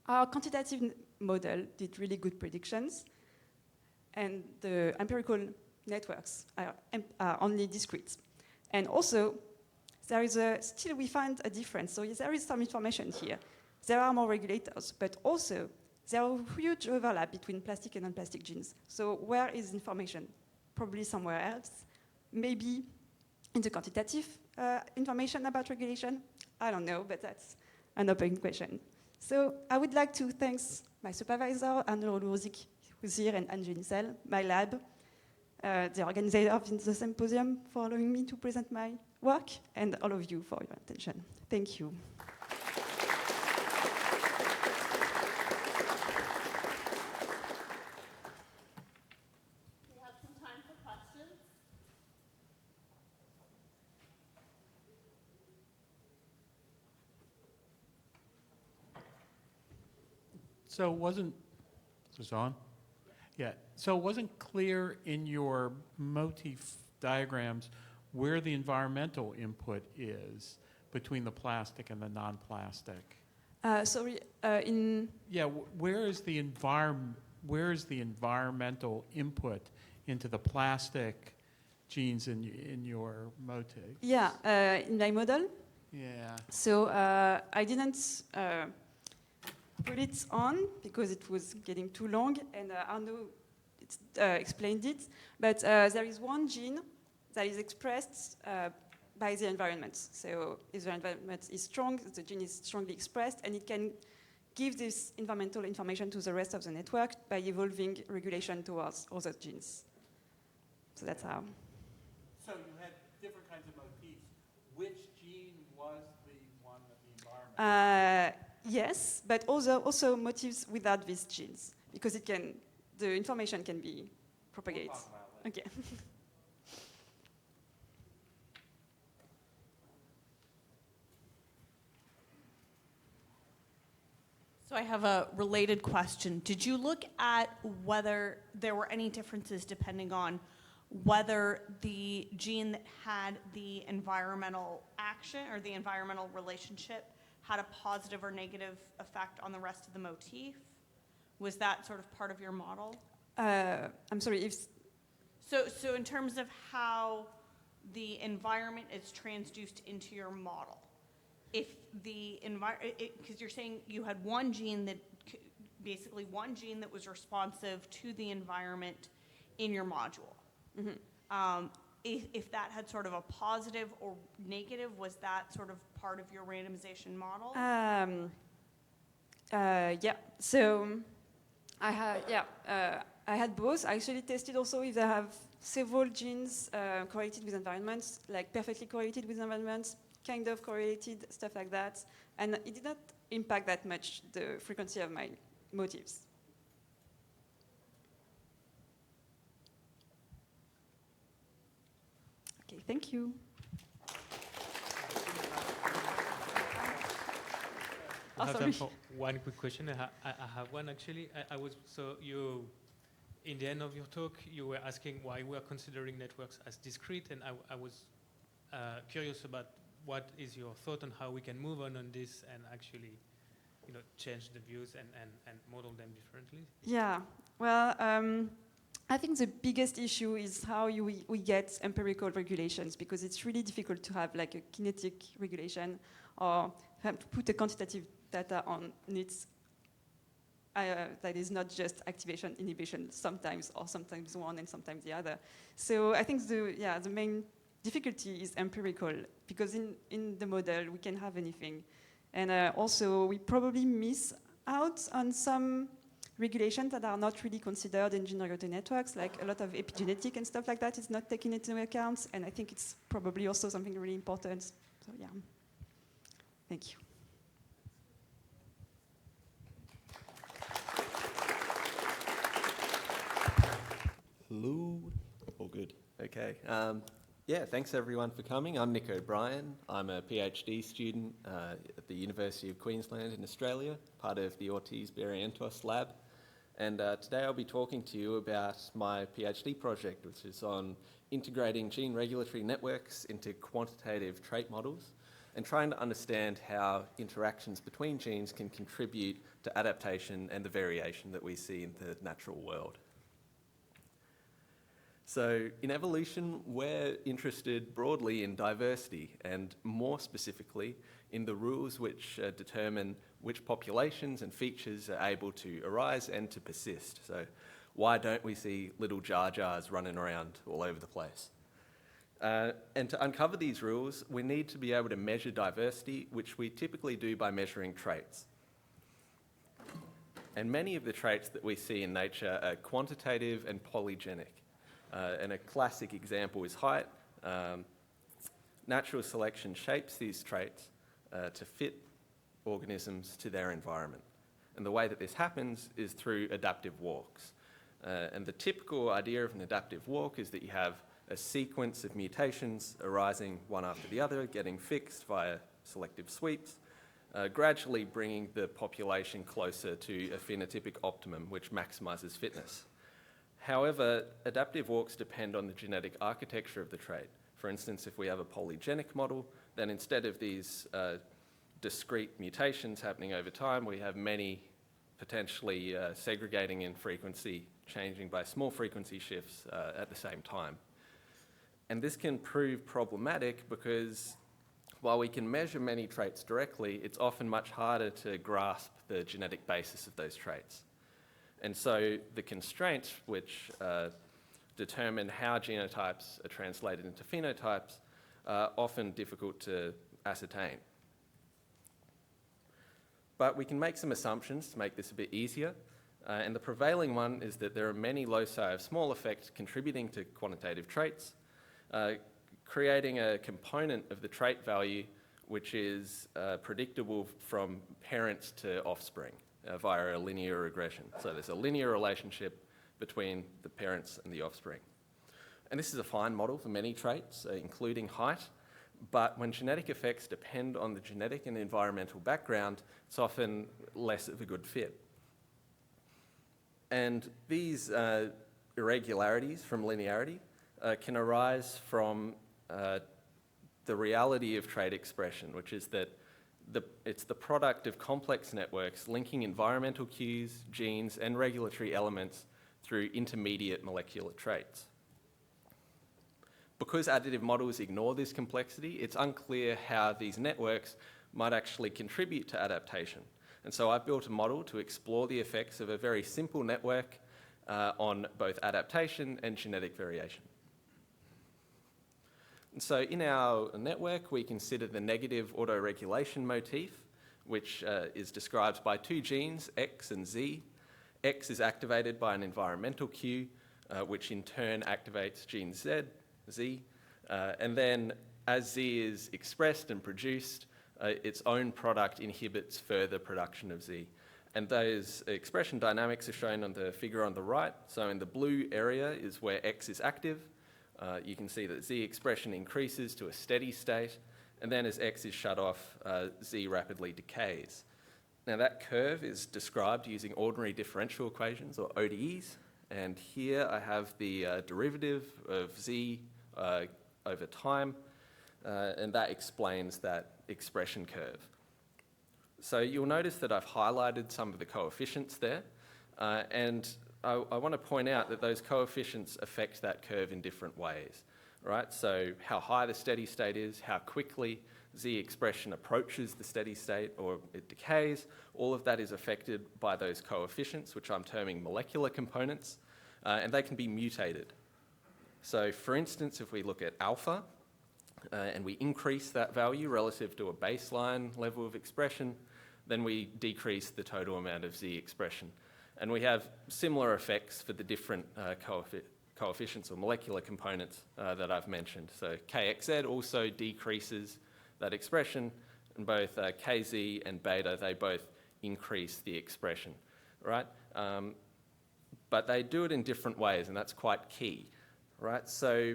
our quantitative model did really good predictions, and the empirical networks are only discrete. And also, there is still we find a difference. So there is some information here. There are more regulators, but also there are huge overlap between plastic and non-plastic genes. So where is information? Probably somewhere else. Maybe in the quantitative information about regulation. I don't know, but that's an open question. So I would like to thank my supervisor, Arnaud Le Rouzic, who's here, and Anne Jenicel, my lab, the organizer of the symposium, for allowing me to present my work, and all of you for your attention. Thank you. We have some time for questions. So is this on? Yeah. So it wasn't clear in your motif diagrams where the environmental input is between the plastic and the non-plastic. Yeah. Where is the environmental input into the plastic genes in your motif? Yeah, in my model. Yeah. So I didn't put it on because it was getting too long, and Arnaud explained it. But there is one gene that is expressed by the environment. So if the environment is strong, the gene is strongly expressed, and it can give this environmental information to the rest of the network by evolving regulation towards other genes. So that's how. So you had different kinds of motifs. Which gene was the one that the environment? Yes, but also motifs without these genes, because the information can be propagated. We'll talk about that. Okay. So I have a related question. Did you look at whether there were any differences depending on whether the gene that had the environmental action or the environmental relationship had a positive or negative effect on the rest of the motif? Was that sort of part of your model? I'm sorry, So in terms of how the environment is transduced into your model, if the because you're saying you had one gene that was responsive to the environment in your module. Mm-hmm. If that had sort of a positive or negative, was that sort of part of your randomization model? Yeah. So I had both. I actually tested also if they have several genes correlated with environments, like perfectly correlated with environments, kind of correlated, stuff like that. And it did not impact that much the frequency of my motifs. Okay, thank you. I have sorry. time for one quick question. I have one actually. In the end of your talk, you were asking why we are considering networks as discrete, and I was curious about what is your thought on how we can move on this and actually, change the views and model them differently. Yeah. Well, I think the biggest issue is how we get empirical regulations, because it's really difficult to have like a kinetic regulation or have to put a quantitative data on it that is not just activation, inhibition sometimes, or sometimes one and sometimes the other. So I think the main difficulty is empirical, because in the model we can have anything. And also we probably miss out on some regulations that are not really considered in gene-regulated networks, like a lot of epigenetic and stuff like that is not taken into account, and I think it's probably also something really important. So yeah, thank you. Hello. All good. Okay. Yeah, thanks everyone for coming. I'm Nick O'Brien. I'm a PhD student at the University of Queensland in Australia, part of the Ortiz-Barrientos lab. And today I'll be talking to you about my PhD project, which is on integrating gene regulatory networks into quantitative trait models and trying to understand how interactions between genes can contribute to adaptation and the variation that we see in the natural world. So in evolution, we're interested broadly in diversity and more specifically in the rules which determine which populations and features are able to arise and to persist. So why don't we see little Jar Jars running around all over the place? And to uncover these rules, we need to be able to measure diversity, which we typically do by measuring traits. And many of the traits that we see in nature are quantitative and polygenic. And a classic example is height. Natural selection shapes these traits to fit organisms to their environment. And the way that this happens is through adaptive walks. And the typical idea of an adaptive walk is that you have a sequence of mutations arising one after the other, getting fixed via selective sweeps, gradually bringing the population closer to a phenotypic optimum, which maximizes fitness. However, adaptive walks depend on the genetic architecture of the trait. For instance, if we have a polygenic model, then instead of these discrete mutations happening over time, we have many potentially segregating in frequency, changing by small frequency shifts at the same time. And this can prove problematic because while we can measure many traits directly, it's often much harder to grasp the genetic basis of those traits. And so the constraints which determine how genotypes are translated into phenotypes are often difficult to ascertain. But we can make some assumptions to make this a bit easier. And the prevailing one is that there are many loci of small effect contributing to quantitative traits, creating a component of the trait value which is predictable from parents to offspring. Via a linear regression. So there's a linear relationship between the parents and the offspring. And this is a fine model for many traits, including height, but when genetic effects depend on the genetic and environmental background, it's often less of a good fit. And these irregularities from linearity can arise from the reality of trait expression, which is that it's the product of complex networks linking environmental cues, genes, and regulatory elements through intermediate molecular traits. Because additive models ignore this complexity, it's unclear how these networks might actually contribute to adaptation. And so I've built a model to explore the effects of a very simple network on both adaptation and genetic variation. And so in our network, we consider the negative autoregulation motif, which is described by two genes, X and Z. X is activated by an environmental cue, which in turn activates gene Z. And then as Z is expressed and produced, its own product inhibits further production of Z. And those expression dynamics are shown on the figure on the right. So in the blue area is where X is active. You can see that Z expression increases to a steady state, and then as X is shut off, Z rapidly decays. Now that curve is described using ordinary differential equations, or ODEs, and here I have the derivative of Z over time, and that explains that expression curve. So you'll notice that I've highlighted some of the coefficients there, and I want to point out that those coefficients affect that curve in different ways, right? So how high the steady state is, how quickly Z expression approaches the steady state or it decays, all of that is affected by those coefficients, which I'm terming molecular components, and they can be mutated. So for instance, if we look at alpha, and we increase that value relative to a baseline level of expression, then we decrease the total amount of Z expression. And we have similar effects for the different coefficients or molecular components that I've mentioned. So KXZ also decreases that expression, and both KZ and beta, they both increase the expression, right? But they do it in different ways, and that's quite key, right? So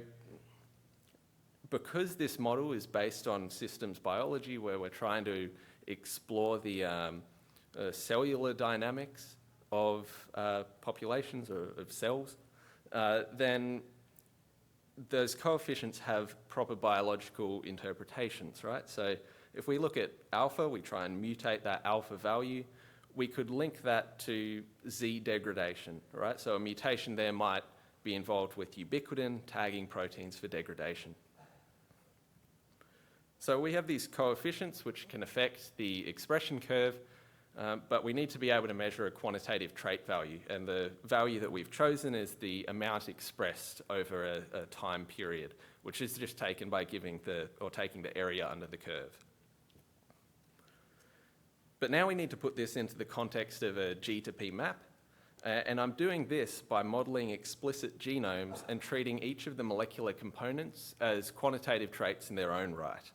because this model is based on systems biology, where we're trying to explore the cellular dynamics of populations or of cells, then those coefficients have proper biological interpretations, right? So if we look at alpha, we try and mutate that alpha value. We could link that to Z degradation, right? So a mutation there might be involved with ubiquitin, tagging proteins for degradation. So we have these coefficients which can affect the expression curve, but we need to be able to measure a quantitative trait value, and the value that we've chosen is the amount expressed over a time period, which is just taken by taking the area under the curve. But now we need to put this into the context of a G to P map, and I'm doing this by modelling explicit genomes and treating each of the molecular components as quantitative traits in their own right.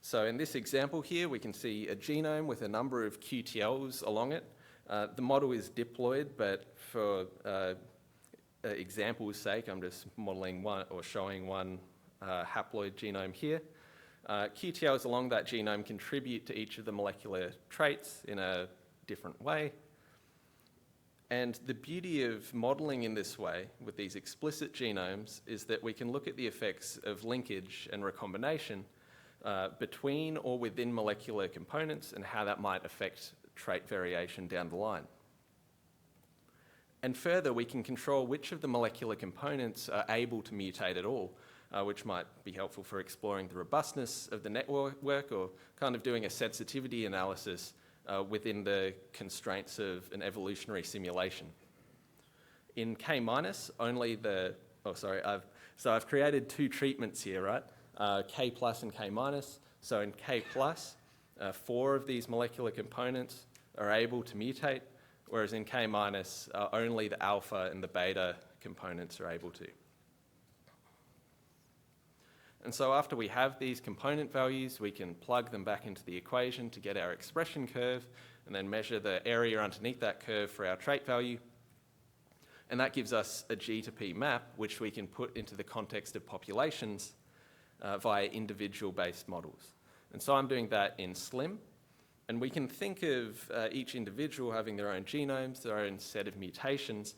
So in this example here, we can see a genome with a number of QTLs along it. The model is diploid, but for example's sake, I'm just modelling one or showing one haploid genome here. QTLs along that genome contribute to each of the molecular traits in a different way. And the beauty of modelling in this way, with these explicit genomes, is that we can look at the effects of linkage and recombination between or within molecular components and how that might affect trait variation down the line. And further, we can control which of the molecular components are able to mutate at all, which might be helpful for exploring the robustness of the network or kind of doing a sensitivity analysis within the constraints of an evolutionary simulation. In K-, only the, I've created two treatments here, right? K plus and K minus. So in K plus, 4 of these molecular components are able to mutate, whereas in K minus, only the alpha and the beta components are able to. And so after we have these component values, we can plug them back into the equation to get our expression curve, and then measure the area underneath that curve for our trait value. And that gives us a G to P map, which we can put into the context of populations via individual-based models. And so I'm doing that in SLIM, and we can think of each individual having their own genomes, their own set of mutations,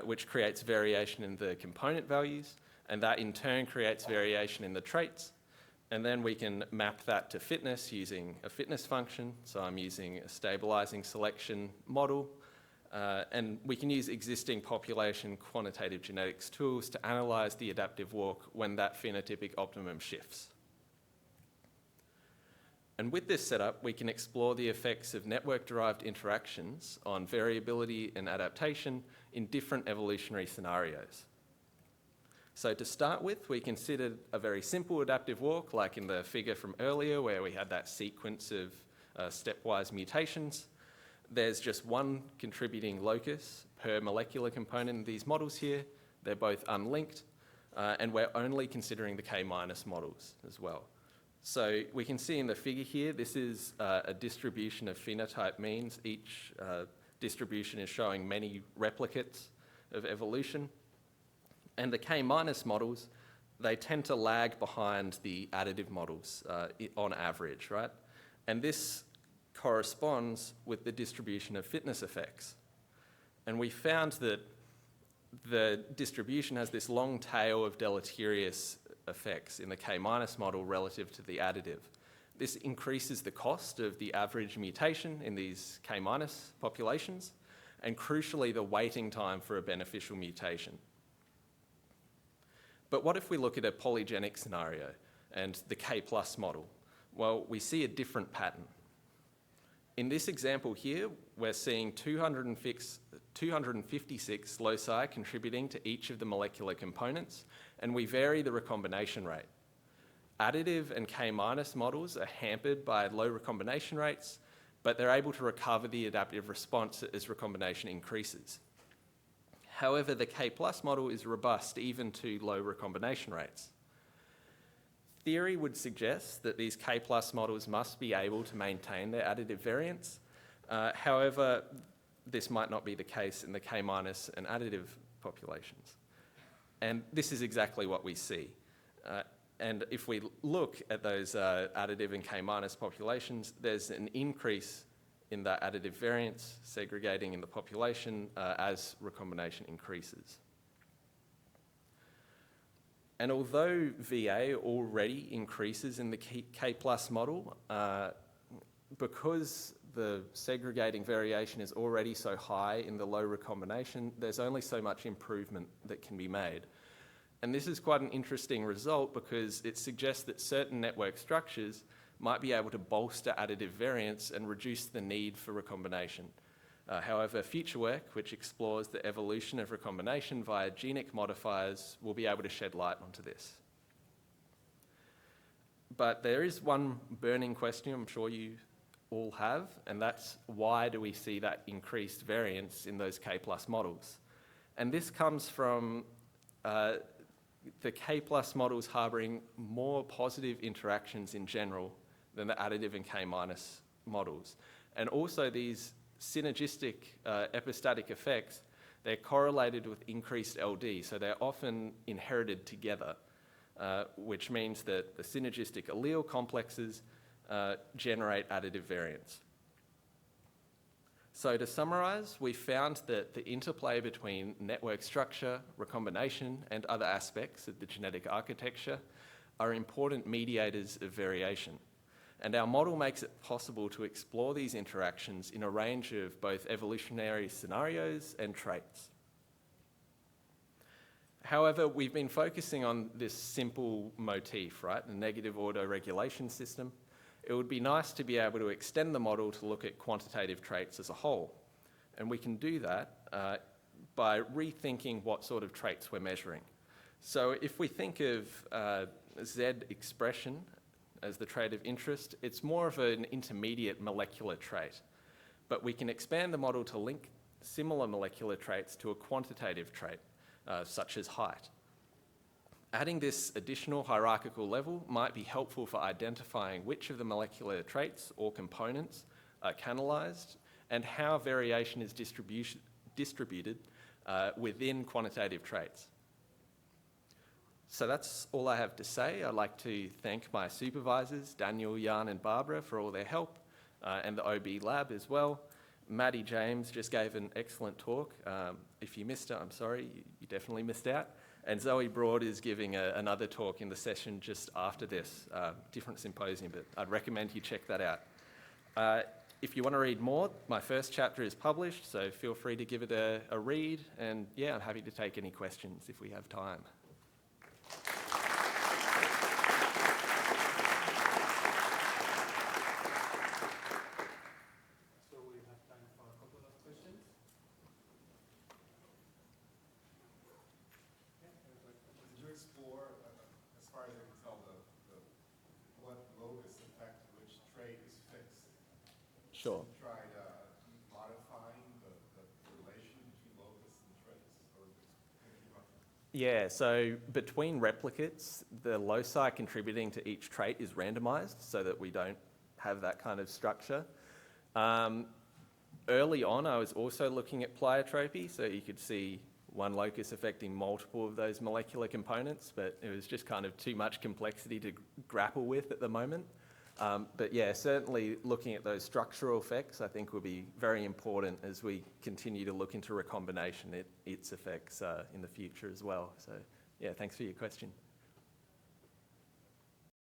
which creates variation in the component values, and that in turn creates variation in the traits. And then we can map that to fitness using a fitness function. So I'm using a stabilizing selection model, and we can use existing population quantitative genetics tools to analyze the adaptive walk when that phenotypic optimum shifts. And with this setup, we can explore the effects of network-derived interactions on variability and adaptation in different evolutionary scenarios. So to start with, we considered a very simple adaptive walk, like in the figure from earlier, where we had that sequence of stepwise mutations. There's just one contributing locus per molecular component in these models here. They're both unlinked, and we're only considering the K- models as well. So we can see in the figure here, this is a distribution of phenotype means. Each distribution is showing many replicates of evolution. And the K- models, they tend to lag behind the additive models on average, right? And this corresponds with the distribution of fitness effects. And we found that the distribution has this long tail of deleterious effects in the K- model relative to the additive. This increases the cost of the average mutation in these K- populations, and crucially, the waiting time for a beneficial mutation. But what if we look at a polygenic scenario and the K+ model? Well, we see a different pattern. In this example here, we're seeing 256 loci contributing to each of the molecular components, and we vary the recombination rate. Additive and K- models are hampered by low recombination rates, but they're able to recover the adaptive response as recombination increases. However, the K+ model is robust even to low recombination rates. Theory would suggest that these K+ models must be able to maintain their additive variance. However, this might not be the case in the K- and additive populations. And this is exactly what we see. And if we look at those additive and K- populations, there's an increase in that additive variance segregating in the population as recombination increases. And although VA already increases in the K+ model, because the segregating variation is already so high in the low recombination, there's only so much improvement that can be made. And this is quite an interesting result because it suggests that certain network structures might be able to bolster additive variance and reduce the need for recombination. However, future work, which explores the evolution of recombination via genic modifiers, will be able to shed light onto this. But there is one burning question I'm sure you all have, and that's why do we see that increased variance in those K+ models? And this comes from the K+ models harboring more positive interactions in general than the additive and K- models. And also these synergistic epistatic effects, they're correlated with increased LD, so they're often inherited together, which means that the synergistic allele complexes generate additive variance. So to summarize, we found that the interplay between network structure, recombination, and other aspects of the genetic architecture are important mediators of variation. And our model makes it possible to explore these interactions in a range of both evolutionary scenarios and traits. However, we've been focusing on this simple motif, right, the negative auto-regulation system. It would be nice to be able to extend the model to look at quantitative traits as a whole. And we can do that by rethinking what sort of traits we're measuring. So if we think of Z expression as the trait of interest, it's more of an intermediate molecular trait. But we can expand the model to link similar molecular traits to a quantitative trait, such as height. Adding this additional hierarchical level might be helpful for identifying which of the molecular traits or components are canalized and how variation is distributed within quantitative traits. So that's all I have to say. I'd like to thank my supervisors, Daniel, Jan, and Barbara, for all their help, and the OB lab as well. Maddie James just gave an excellent talk. If you missed it, I'm sorry, you definitely missed out. And Zoe Broad is giving another talk in the session just after this, different symposium, but I'd recommend you check that out. If you want to read more, my first chapter is published, so feel free to give it a read. And yeah, I'm happy to take any questions if we have time. So we have time for a couple of questions. Did you explore, as far as I can tell, what locus effect which trait is fixed? Sure. Tried modifying the relation between locus and traits, or thinking about that? Yeah, so between replicates, the loci contributing to each trait is randomized so that we don't have that kind of structure. Early on, I was also looking at pleiotropy, so you could see one locus affecting multiple of those molecular components, but it was just kind of too much complexity to grapple with at the moment. But yeah, certainly looking at those structural effects, I think will be very important as we continue to look into recombination, its effects in the future as well. So yeah, thanks for your question.